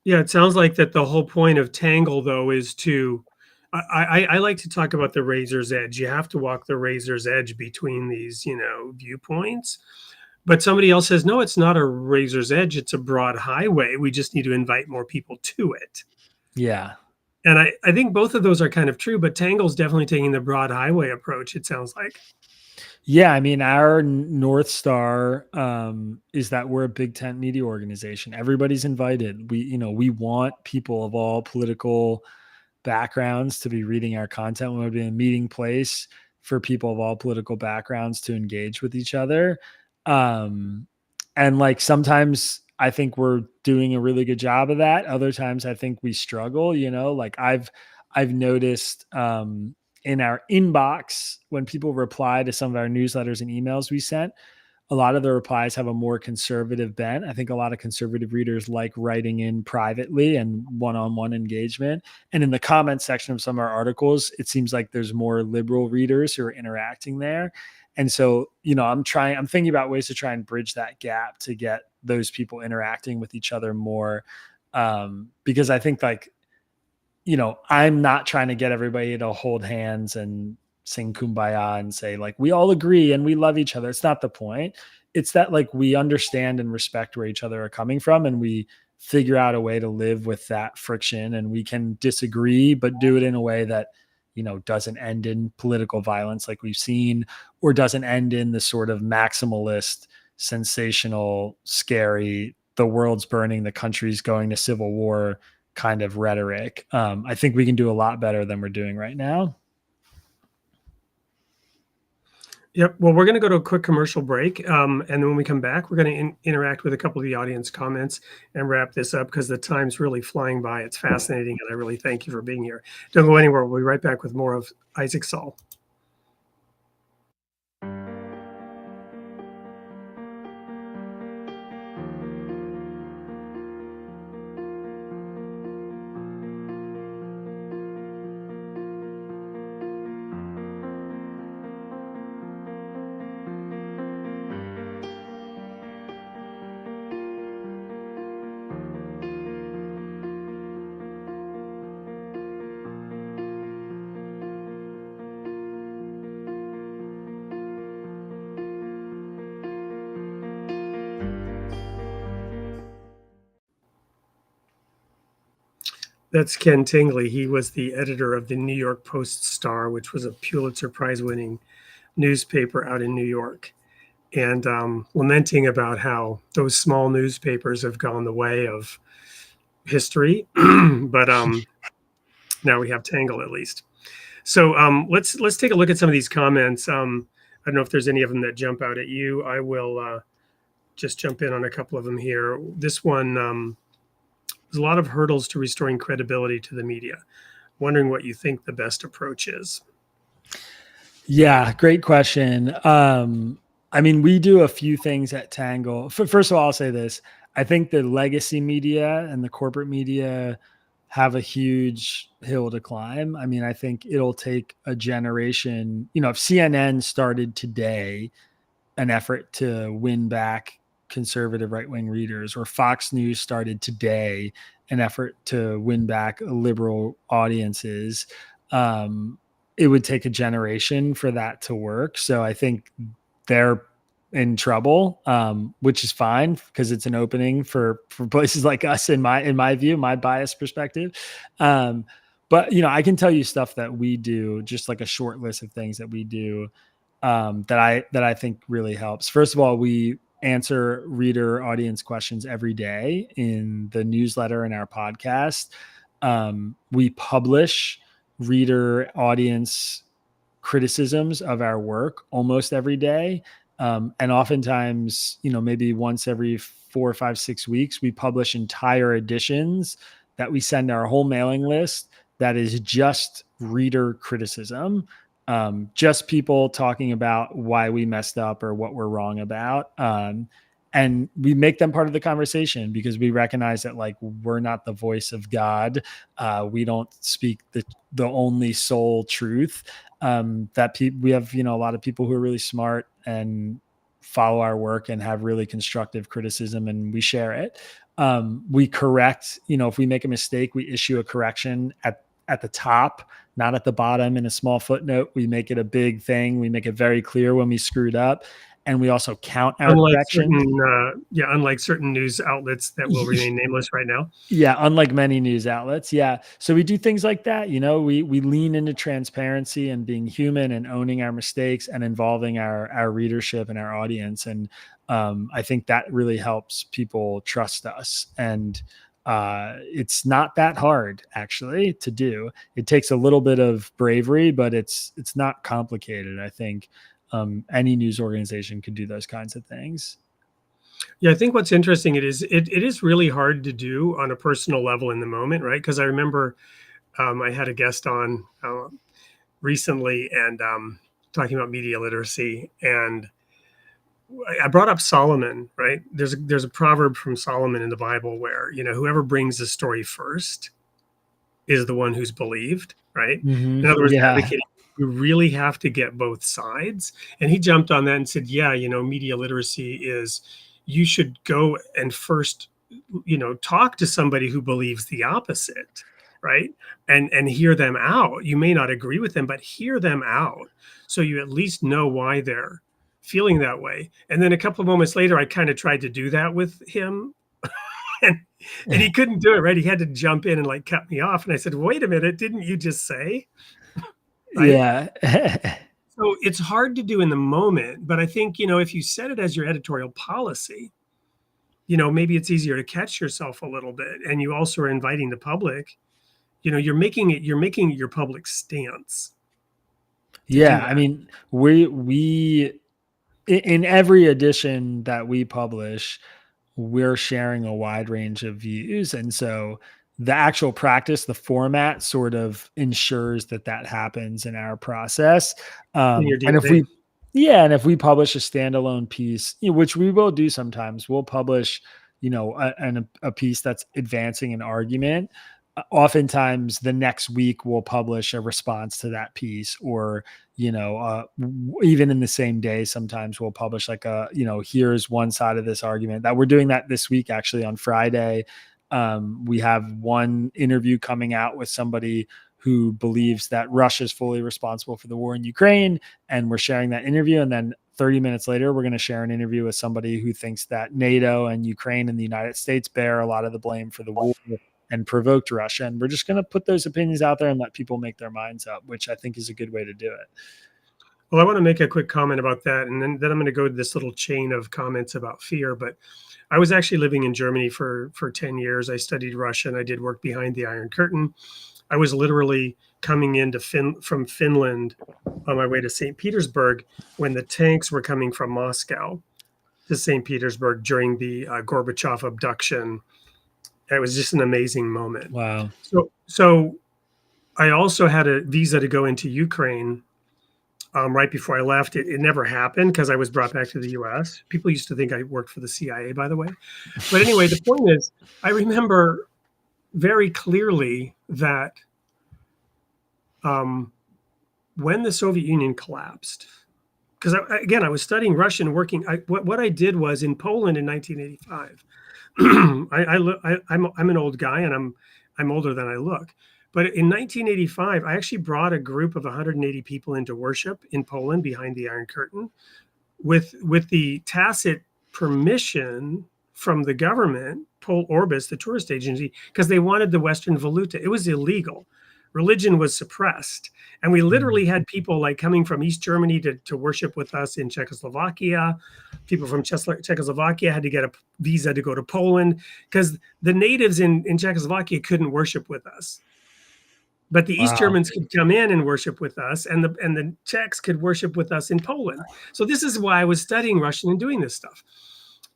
yeah, it sounds like that the whole point of Tangle, though, is to, I like to talk about the razor's edge. You have to walk the razor's edge between these, viewpoints. But somebody else says, no, it's not a razor's edge. It's a broad highway. We just need to invite more people to it. Yeah. And I think both of those are kind of true, but Tangle's definitely taking the broad highway approach, it sounds like. Yeah, I mean, our North Star is that we're a big tent media organization. Everybody's invited. We want people of all political backgrounds to be reading our content. We want to be a meeting place for people of all political backgrounds to engage with each other. And like sometimes I think we're doing a really good job of that. Other times I think we struggle, like I've noticed in our inbox when people reply to some of our newsletters and emails we sent, a lot of the replies have a more conservative bent. I think a lot of conservative readers like writing in privately and one-on-one engagement. And in the comments section of some of our articles, it seems like there's more liberal readers who are interacting there. And so, I'm thinking about ways to try and bridge that gap to get those people interacting with each other more. Because I think I'm not trying to get everybody to hold hands and sing kumbaya and say like, we all agree and we love each other. It's not the point. It's that like we understand and respect where each other are coming from, and we figure out a way to live with that friction, and we can disagree, but do it in a way that, doesn't end in political violence like we've seen, or doesn't end in the sort of maximalist, sensational, scary, the world's burning, the country's going to civil war kind of rhetoric. I think we can do a lot better than we're doing right now. Yep. Well, we're going to go to a quick commercial break. And then when we come back, we're going to interact with a couple of the audience comments and wrap this up because the time's really flying by. It's fascinating. And I really thank you for being here. Don't go anywhere. We'll be right back with more of Isaac Saul. That's Ken Tingley. He was the editor of the New York Post-Star, which was a Pulitzer Prize-winning newspaper out in New York, and lamenting about how those small newspapers have gone the way of history. But now we have Tangle at least. So let's take a look at some of these comments. I don't know if there's any of them that jump out at you. I will just jump in on a couple of them here. This one, there's a lot of hurdles to restoring credibility to the media. Wondering what you think the best approach is. Yeah, great question. I mean, we do a few things at Tangle. First of all, I'll say this. I think the legacy media and the corporate media have a huge hill to climb. I mean, I think it'll take a generation. If CNN started today an effort to win back conservative right-wing readers, or Fox News started today an effort to win back liberal audiences, it would take a generation for that to work. So I think they're in trouble, which is fine because it's an opening for places like us in my view, my biased perspective. But I can tell you stuff that we do, just like a short list of things that we do that I think really helps. First of all, we answer reader audience questions every day in the newsletter and our podcast. We publish reader audience criticisms of our work almost every day. And oftentimes, maybe once every 4 or 5, 6 weeks, we publish entire editions that we send our whole mailing list that is just reader criticism, just people talking about why we messed up or what we're wrong about. And we make them part of the conversation because we recognize that like we're not the voice of God. We don't speak the only sole truth. We have, a lot of people who are really smart and follow our work and have really constructive criticism, and we share it. We correct, if we make a mistake, we issue a correction at the top, not at the bottom in a small footnote. We make it a big thing. We make it very clear when we screwed up. And we also count our corrections. Unlike certain news outlets that will remain nameless right now. Yeah, unlike many news outlets. Yeah. So we do things like that. We lean into transparency and being human and owning our mistakes and involving our readership and our audience. And I think that really helps people trust us. And it's not that hard actually to do. It takes a little bit of bravery, but it's not complicated. I think any news organization could do those kinds of things. Yeah, I think what's interesting, it is really hard to do on a personal level in the moment, right? Because I remember I had a guest on recently and talking about media literacy, and I brought up Solomon, right? There's a proverb from Solomon in the Bible where, whoever brings the story first is the one who's believed, right? Mm-hmm. In other words, advocating, you really have to get both sides. And he jumped on that and said, yeah, media literacy is, you should go and first, talk to somebody who believes the opposite, right? And hear them out. You may not agree with them, but hear them out. So you at least know why they're feeling that way. And then a couple of moments later, I kind of tried to do that with him. and he couldn't do it, right? He had to jump in and like cut me off. And I said, wait a minute, didn't you just say? Right? Yeah. So it's hard to do in the moment, but I think, if you set it as your editorial policy, maybe it's easier to catch yourself a little bit. And you also are inviting the public, you're making it your public stance. Yeah. I mean, we in every edition that we publish, we're sharing a wide range of views. And so the actual practice, the format sort of ensures that happens in our process. And if we publish a standalone piece, which we will do sometimes, we'll publish, a piece that's advancing an argument. Oftentimes the next week we'll publish a response to that piece, or, even in the same day, sometimes we'll publish like here's one side of this argument. That we're doing that this week, actually on Friday. We have one interview coming out with somebody who believes that Russia is fully responsible for the war in Ukraine, and we're sharing that interview. And then 30 minutes later, we're going to share an interview with somebody who thinks that NATO and Ukraine and the United States bear a lot of the blame for the war and provoked Russia. And we're just going to put those opinions out there and let people make their minds up, which I think is a good way to do it. Well, I want to make a quick comment about that. And then I'm going to go to this little chain of comments about fear. But I was actually living in Germany for 10 years. I studied Russian. I did work behind the Iron Curtain. I was literally coming into from Finland on my way to St. Petersburg when the tanks were coming from Moscow to St. Petersburg during the Gorbachev abduction. It was just an amazing moment. Wow. So I also had a visa to go into Ukraine right before I left. It never happened because I was brought back to the US. People used to think I worked for the CIA, by the way. But anyway, the point is, I remember very clearly that when the Soviet Union collapsed, because I was studying Russian, working. What I did was in Poland in 1985. I'm an old guy, and I'm older than I look. But in 1985, I actually brought a group of 180 people into worship in Poland behind the Iron Curtain, with the tacit permission from the government, Pol Orbis, the tourist agency, because they wanted the Western valuta. It was illegal. Religion was suppressed. And we literally had people like coming from East Germany to worship with us in Czechoslovakia. People from Czechoslovakia had to get a visa to go to Poland because the natives in Czechoslovakia couldn't worship with us. But the East Germans could come in and worship with us, and the Czechs could worship with us in Poland. So this is why I was studying Russian and doing this stuff.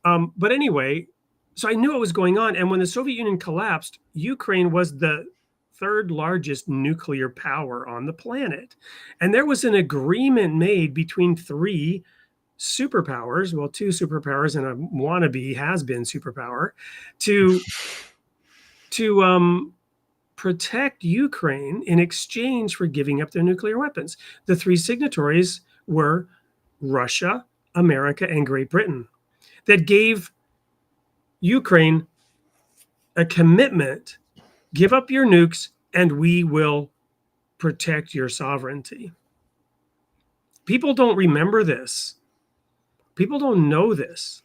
But anyway, So I knew what was going on. And when the Soviet Union collapsed, Ukraine was the third largest nuclear power on the planet. And there was an agreement made between three superpowers, well, two superpowers and a wannabe has-been superpower, to protect Ukraine in exchange for giving up their nuclear weapons. The three signatories were Russia, America, and Great Britain, that gave Ukraine a commitment: give up your nukes and we will protect your sovereignty. People don't remember this. People don't know this.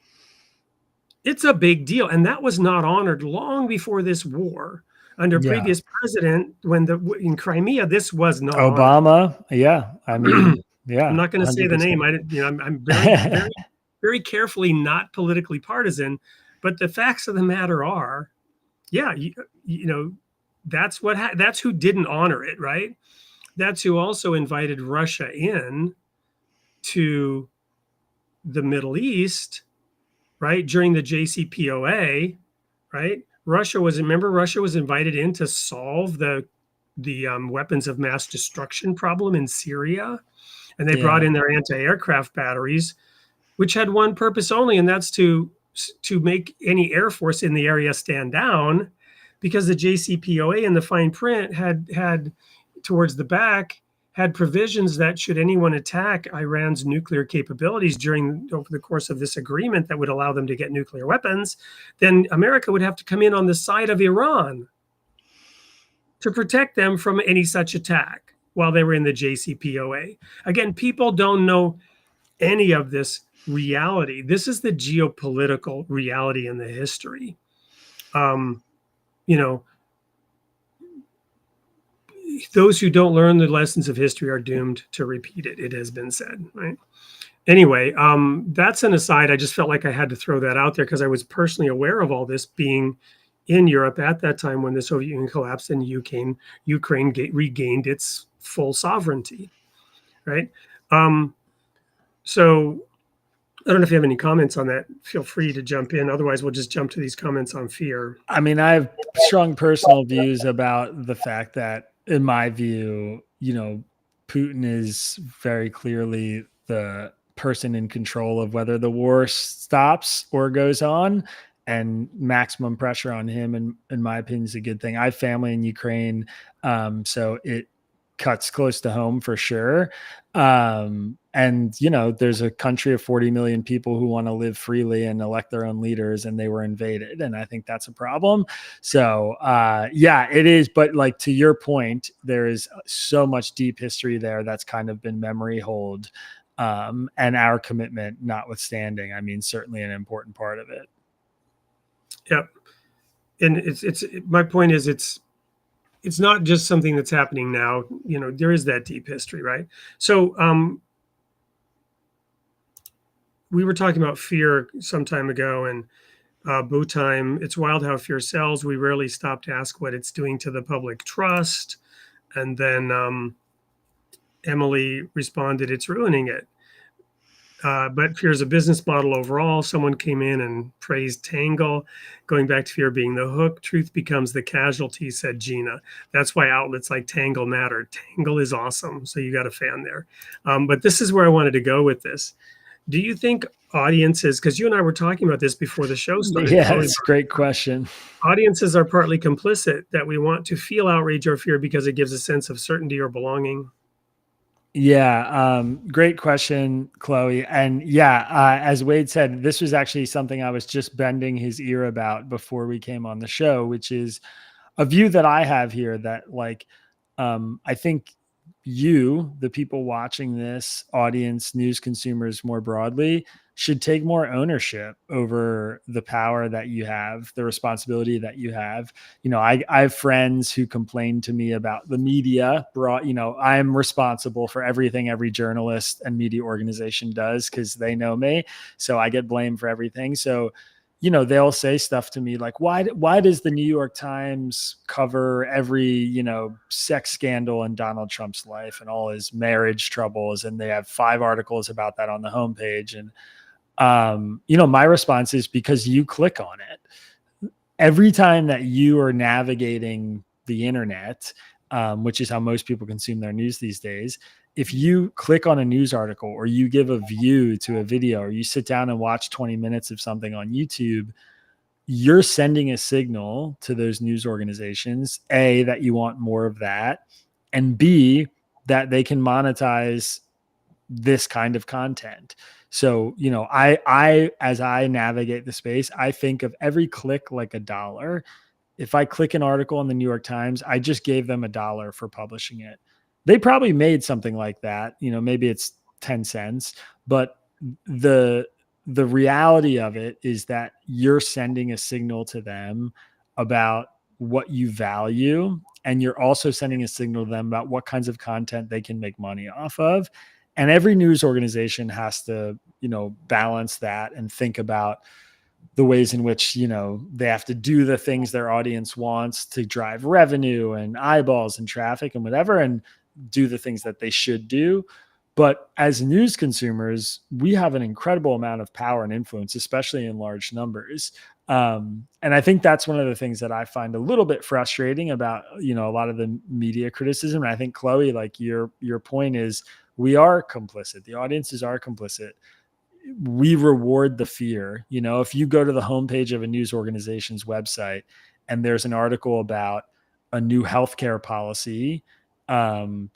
It's a big deal. And that was not honored long before this war. Under previous president, in Crimea, this was not Obama. Honored. Yeah. I mean, yeah. I'm not going to say the name. I'm very, very carefully not politically partisan, but the facts of the matter are, yeah, that's who didn't honor it, right? That's who also invited Russia in to the Middle East, right? During the JCPOA, right? Russia was invited in to solve the weapons of mass destruction problem in Syria. And they brought in their anti-aircraft batteries, which had one purpose only, and that's to make any Air Force in the area stand down, because the JCPOA in the fine print had towards the back had provisions that should anyone attack Iran's nuclear capabilities over the course of this agreement that would allow them to get nuclear weapons, then America would have to come in on the side of Iran to protect them from any such attack while they were in the JCPOA. Again, people don't know any of this reality. This is the geopolitical reality in the history. Those who don't learn the lessons of history are doomed to repeat it. It has been said, right? Anyway, that's an aside. I just felt like I had to throw that out there because I was personally aware of all this, being in Europe at that time when the Soviet Union collapsed and Ukraine regained its full sovereignty, right? So I don't know if you have any comments on that. Feel free to jump in. Otherwise, we'll just jump to these comments on fear. I mean, I have strong personal views about the fact that, in my view, Putin is very clearly the person in control of whether the war stops or goes on, and maximum pressure on him, in my opinion, is a good thing. I have family in Ukraine, so it cuts close to home for sure. And, there's a country of 40 million people who want to live freely and elect their own leaders, and they were invaded. And I think that's a problem. So, it is. But like, to your point, there is so much deep history there that's kind of been memory hold, and our commitment notwithstanding. I mean, certainly an important part of it. Yep. And my point is, it's not just something that's happening now. There is that deep history, right? So we were talking about fear some time ago, and Boo Time, it's wild how fear sells. We rarely stop to ask what it's doing to the public trust. And then Emily responded, it's ruining it. But fear is a business model overall. Someone came in and praised Tangle, going back to fear being the hook. Truth becomes the casualty, said Gina. That's why outlets like Tangle matter. Tangle is awesome. So you got a fan there. But this is where I wanted to go with this. Do you think audiences, because you and I were talking about this before the show started. Yeah, it's a great question. Audiences are partly complicit, that we want to feel outrage or fear because it gives a sense of certainty or belonging. Yeah. Great question, Chloe. And as Wade said, this was actually something I was just bending his ear about before we came on the show, which is a view that I have here that, I think the people watching this, audience, news consumers more broadly, should take more ownership over the power that you have, the responsibility that you have. I have friends who complain to me about the media. I'm responsible for everything every journalist and media organization does because they know me. So I get blamed for everything. So, they'll say stuff to me like, why does the New York Times cover every, sex scandal in Donald Trump's life and all his marriage troubles? And they have 5 articles about that on the homepage. And My response is because you click on it. Every time that you are navigating the internet, which is how most people consume their news these days, if you click on a news article or you give a view to a video or you sit down and watch 20 minutes of something on YouTube, you're sending a signal to those news organizations, A, that you want more of that, and B, that they can monetize this kind of content. So, I as I navigate the space, I think of every click like $1. If I click an article in the New York Times, I just gave them $1 for publishing it. They probably made something like that. Maybe it's 10 cents, but the the reality of it is that you're sending a signal to them about what you value, and you're also sending a signal to them about what kinds of content they can make money off of. And every news organization has to, balance that and think about the ways in which, they have to do the things their audience wants to drive revenue and eyeballs and traffic and whatever, and do the things that they should do. But as news consumers, we have an incredible amount of power and influence, especially in large numbers. And I think that's one of the things that I find a little bit frustrating about, a lot of the media criticism. And I think, Chloe, like your point is, we are complicit. The audiences are complicit. We reward the fear. If you go to the homepage of a news organization's website and there's an article about a new healthcare policy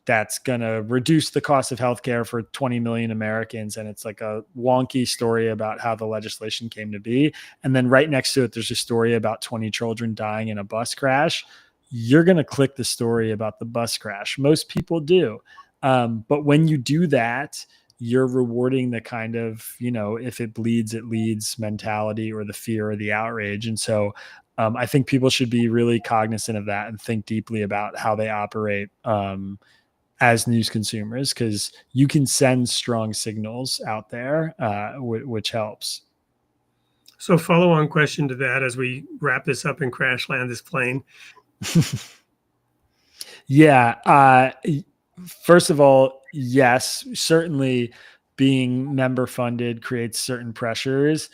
that's going to reduce the cost of healthcare for 20 million Americans, and it's like a wonky story about how the legislation came to be, and then right next to it there's a story about 20 children dying in a bus crash, you're going to click the story about the bus crash. Most people do. But when you do that, you're rewarding the kind of, if it bleeds, it leads mentality, or the fear or the outrage. And so I think people should be really cognizant of that and think deeply about how they operate as news consumers, because you can send strong signals out there, which helps. So follow-on question to that as we wrap this up and crash land this plane. Yeah. First of all, yes, certainly being member funded creates certain pressures.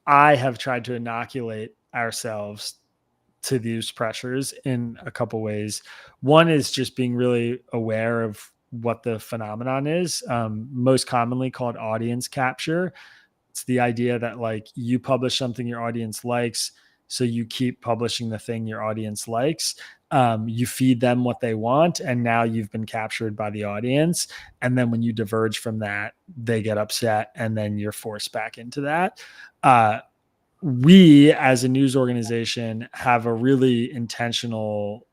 I have tried to inoculate ourselves to these pressures in a couple ways. One is just being really aware of what the phenomenon is, most commonly called audience capture. It's the idea that, like, you publish something your audience likes, so you keep publishing the thing your audience likes. You feed them what they want, and now you've been captured by the audience. And then when you diverge from that, they get upset, and then you're forced back into that. We, as a news organization, have a really intentional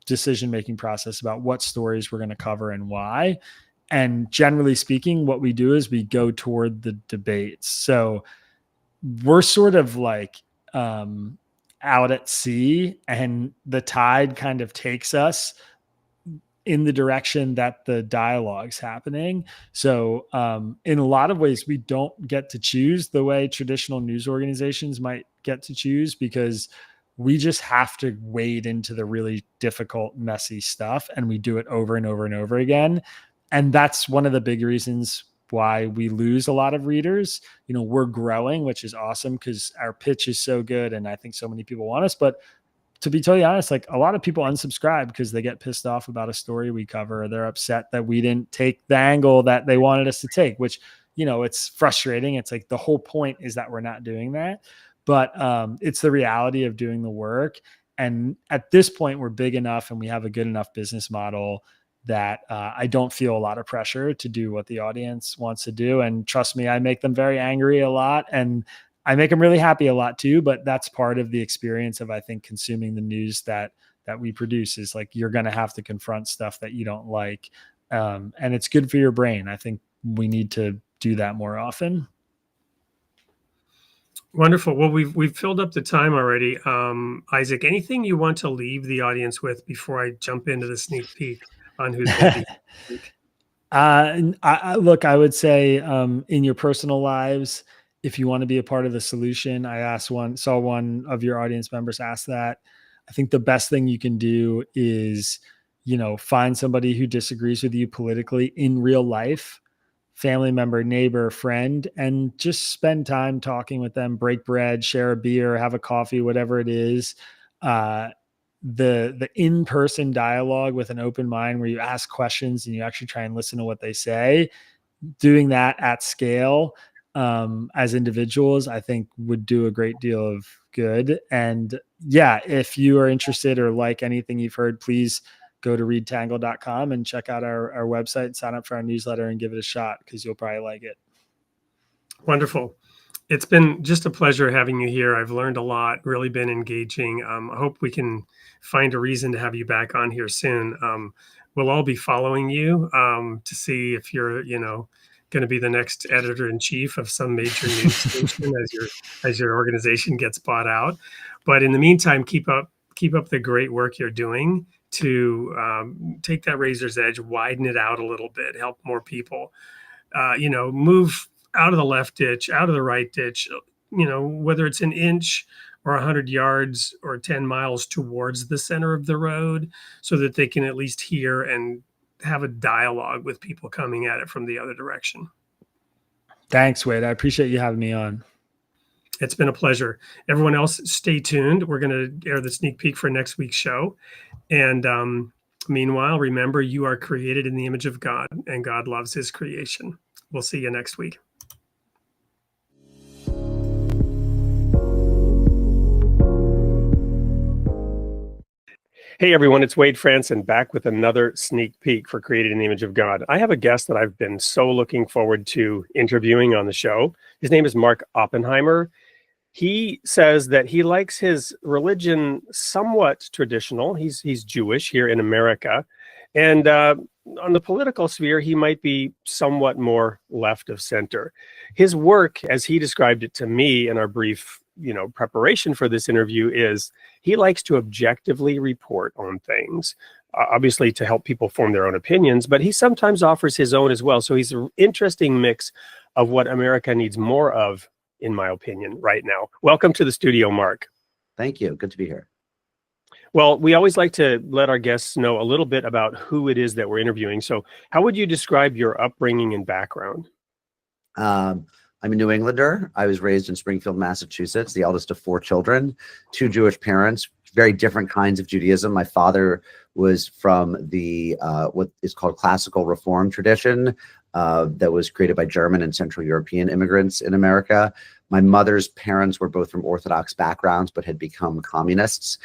decision-making process about what stories we're going to cover and why. And generally speaking, what we do is we go toward the debates. So we're sort of like out at sea, and the tide kind of takes us in the direction that the dialogue's happening. So in a lot of ways, we don't get to choose the way traditional news organizations might get to choose, because we just have to wade into the really difficult, messy stuff, and we do it over and over and over again. And that's one of the big reasons why we lose a lot of readers. We're growing, which is awesome because our pitch is so good and I think so many people want us. But to be totally honest, like, a lot of people unsubscribe because they get pissed off about a story we cover, or they're upset that we didn't take the angle that they wanted us to take, which, it's frustrating. It's like the whole point is that we're not doing that. But it's the reality of doing the work. And at this point, we're big enough and we have a good enough business model that I don't feel a lot of pressure to do what the audience wants to do. And trust me, I make them very angry a lot, and I make them really happy a lot too. But that's part of the experience of, I think, consuming the news that we produce, is like, you're going to have to confront stuff that you don't like. And it's good for your brain. I think we need to do that more often. Wonderful. Well, we've filled up the time already. Isaac, anything you want to leave the audience with before I jump into the sneak peek on who's going to be? Look, I would say in your personal lives, if you want to be a part of the solution, saw one of your audience members ask that. I think the best thing you can do is, find somebody who disagrees with you politically in real life. family member, neighbor, friend, and just spend time talking with them, break bread, share a beer, have a coffee, whatever it is. The in-person dialogue with an open mind where you ask questions and you actually try and listen to what they say, doing that at scale as individuals, I think would do a great deal of good. And yeah, if you are interested or like anything you've heard, please go to readtangle.com and check out our website, sign up for our newsletter and give it a shot, because you'll probably like it. Wonderful. It's been just a pleasure having you here. I've learned a lot, really been engaging. I hope we can find a reason to have you back on here soon. We'll all be following you to see if you're, going to be the next editor-in-chief of some major news station as your organization gets bought out. But in the meantime, keep up the great work you're doing to take that razor's edge, widen it out a little bit, help more people, move out of the left ditch, out of the right ditch, whether it's an inch or 100 yards or 10 miles towards the center of the road, so that they can at least hear and have a dialogue with people coming at it from the other direction. Thanks, Wade. I appreciate you having me on. It's been a pleasure. Everyone else, stay tuned. We're going to air the sneak peek for next week's show. And meanwhile, remember, you are created in the image of God, and God loves his creation. We'll see you next week. Hey everyone, it's Wade Franson back with another sneak peek for Created in the Image of God. I have a guest that I've been so looking forward to interviewing on the show. His name is Mark Oppenheimer. He says that he likes his religion somewhat traditional. He's Jewish here in America. And on the political sphere, he might be somewhat more left of center. His work, as he described it to me in our brief preparation for this interview, is he likes to objectively report on things, obviously to help people form their own opinions, but he sometimes offers his own as well. So he's an interesting mix of what America needs more of, in my opinion, right now. Welcome to the studio, Mark. Thank you. Good to be here. Well, we always like to let our guests know a little bit about who it is that we're interviewing. So how would you describe your upbringing and background? I'm a New Englander. I was raised in Springfield, Massachusetts, the eldest of 4 children, 2 Jewish parents, very different kinds of Judaism. My father was from the what is called classical Reform tradition that was created by German and Central European immigrants in America. My mother's parents were both from Orthodox backgrounds, but had become communists,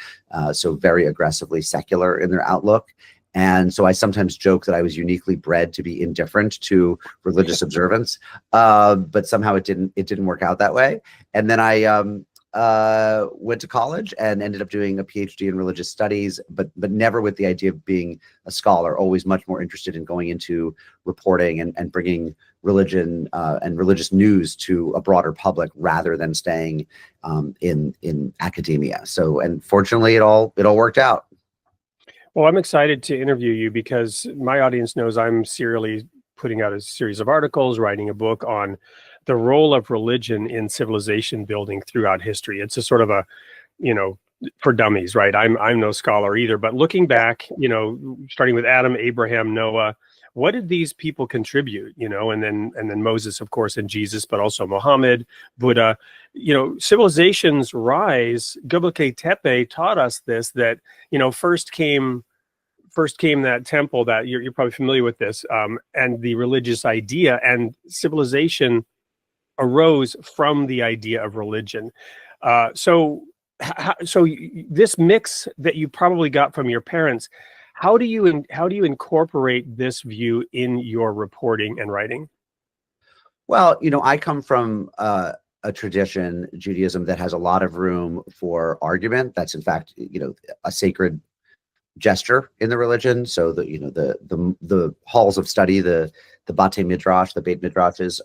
so very aggressively secular in their outlook. And so I sometimes joke that I was uniquely bred to be indifferent to religious observance, but somehow it didn't work out that way. And then I went to college and ended up doing a PhD in religious studies, but never with the idea of being a scholar. Always much more interested in going into reporting and bringing religion and religious news to a broader public rather than staying in academia. So, and fortunately, it all worked out. Well, I'm excited to interview you because my audience knows I'm serially putting out a series of articles, writing a book on the role of religion in civilization building throughout history. It's a sort of a, for dummies, right? I'm no scholar either, but looking back, starting with Adam, Abraham, Noah, what did these people contribute, and then Moses, of course, and Jesus, but also Muhammad, Buddha, civilization's rise, Göbekli Tepe taught us this, that, first came that temple that you're probably familiar with this, and the religious idea, and civilization arose from the idea of religion. So this mix that you probably got from your parents, how do you incorporate this view in your reporting and writing? Well, I come from a tradition, Judaism, that has a lot of room for argument. That's in fact, a sacred gesture in the religion. So the halls of study, the Batei Midrash, the Beit Midrashes,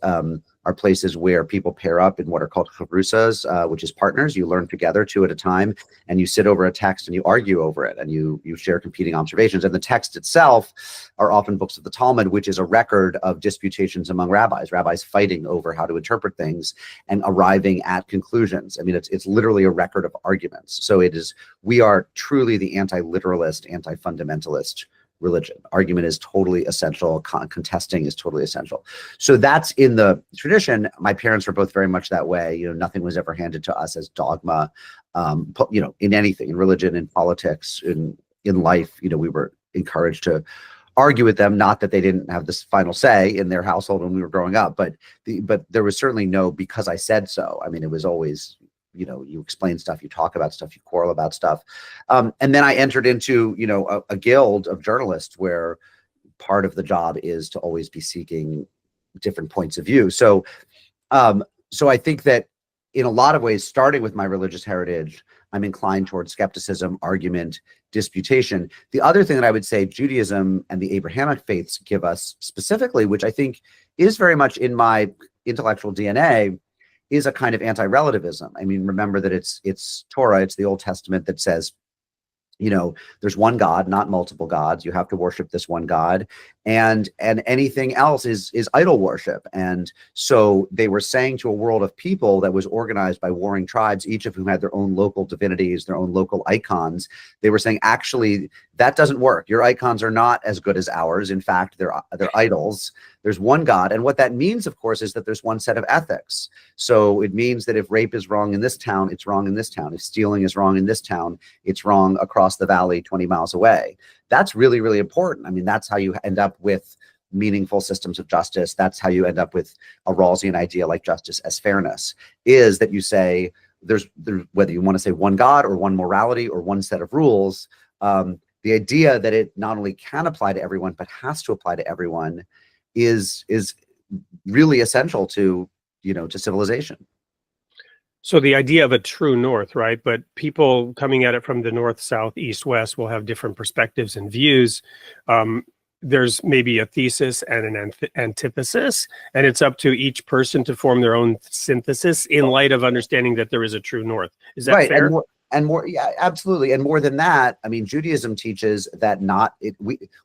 are places where people pair up in what are called chavrusas, which is partners. You learn together 2 at a time, and you sit over a text and you argue over it, and you share competing observations. And the text itself are often books of the Talmud, which is a record of disputations among rabbis fighting over how to interpret things and arriving at conclusions. I mean, it's literally a record of arguments. So we are truly the anti-literalist, anti-fundamentalist religion. Argument is totally essential. Contesting is totally essential. So that's in the tradition. My parents were both very much that way. You know, nothing was ever handed to us as dogma. You know, in anything, in religion, in politics, in life, you know, we were encouraged to argue with them. Not that they didn't have this final say in their household when we were growing up, but there was certainly no because I said so. I mean, it was always, you know, you explain stuff, you talk about stuff, you quarrel about stuff. And then I entered into, you know, a guild of journalists where part of the job is to always be seeking different points of view. So, so I think that in a lot of ways, starting with my religious heritage, I'm inclined towards skepticism, argument, disputation. The other thing that I would say Judaism and the Abrahamic faiths give us specifically, which I think is very much in my intellectual DNA, is a kind of anti-relativism. I mean, remember that it's Torah, it's the Old Testament that says, you know, there's one God, not multiple gods. You have to worship this one God, and anything else is idol worship. And so they were saying to a world of people that was organized by warring tribes, each of whom had their own local divinities, their own local icons. They were saying, actually, that doesn't work. Your icons are not as good as ours. In fact, they're idols. There's one God. And what that means, of course, is that there's one set of ethics. So it means that if rape is wrong in this town, it's wrong in this town. If stealing is wrong in this town, it's wrong across the valley 20 miles away. That's really, really important. I mean, that's how you end up with meaningful systems of justice. That's how you end up with a Rawlsian idea like justice as fairness, is that you say there's whether you want to say one God or one morality or one set of rules, the idea that it not only can apply to everyone, but has to apply to everyone is really essential to, you know, to civilization. So the idea of a true north, right? But people coming at it from the north, south, east, west will have different perspectives and views. There's maybe a thesis and an antithesis, and it's up to each person to form their own synthesis in light of understanding that there is a true north. Is that right, fair? And more, yeah, absolutely. And more than that, I mean, Judaism teaches that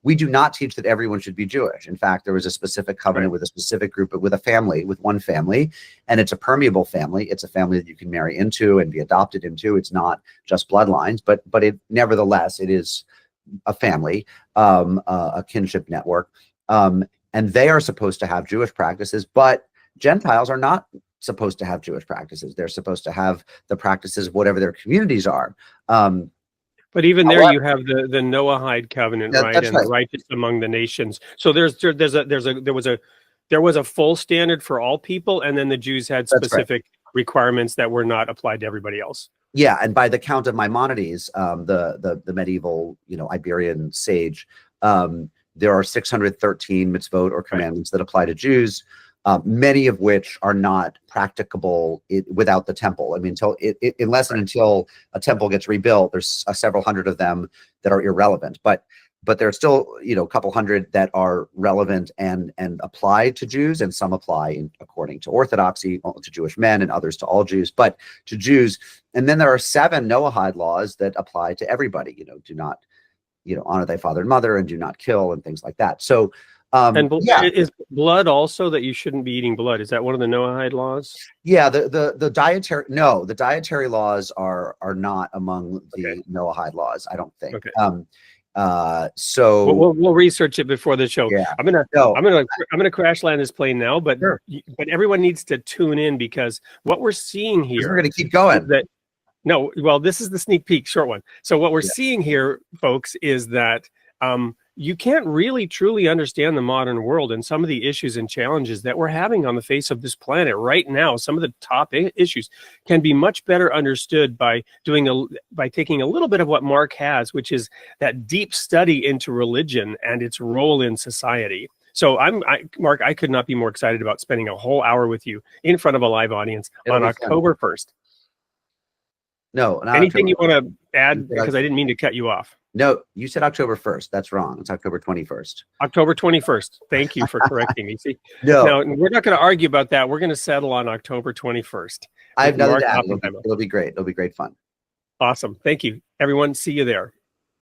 we do not teach that everyone should be Jewish. In fact, there was a specific covenant with a specific group, with a family, with one family, and it's a permeable family. It's a family that you can marry into and be adopted into. It's not just bloodlines, but it nevertheless, it is a family, a kinship network. And they are supposed to have Jewish practices, but Gentiles are not supposed to have Jewish practices. They're supposed to have the practices of whatever their communities are. But even there, you have the Noahide covenant, right? And the righteous among the nations. So there was a full standard for all people, and then the Jews had specific requirements that were not applied to everybody else. Yeah, and by the count of Maimonides, the medieval, you know, Iberian sage, there are 613 mitzvot or commandments that apply to Jews. Many of which are not practicable without the temple. I mean, unless and until a temple gets rebuilt, there's several hundred of them that are irrelevant. But there are still, you know, a couple hundred that are relevant and apply to Jews, and some apply according to Orthodoxy to Jewish men, and others to all Jews, but to Jews. And then there are 7 Noahide laws that apply to everybody. You know, do not, you know, honor thy father and mother, and do not kill, and things like that. So. And is blood also that you shouldn't be eating blood? Is that one of the Noahide laws? Yeah, the dietary laws are not among the Noahide laws, I don't think. Okay. So we'll research it before the show. Yeah. I'm gonna crash land this plane now, but but everyone needs to tune in, because what we're seeing here. We're gonna keep going. This is the sneak peek, short one. So what we're seeing here, folks, is that you can't really truly understand the modern world and some of the issues and challenges that we're having on the face of this planet right now. Some of the top issues can be much better understood by taking a little bit of what Mark has, which is that deep study into religion and its role in society. So Mark, I could not be more excited about spending a whole hour with you in front of a live audience on October 1st. No, anything you want to add? Because I didn't mean to cut you off. No, you said October 1st. That's wrong. It's October 21st. October 21st. Thank you for correcting me. See, no, we're not going to argue about that. We're going to settle on October 21st. I have nothing to add. It'll be great. It'll be great fun. Awesome. Thank you, everyone. See you there.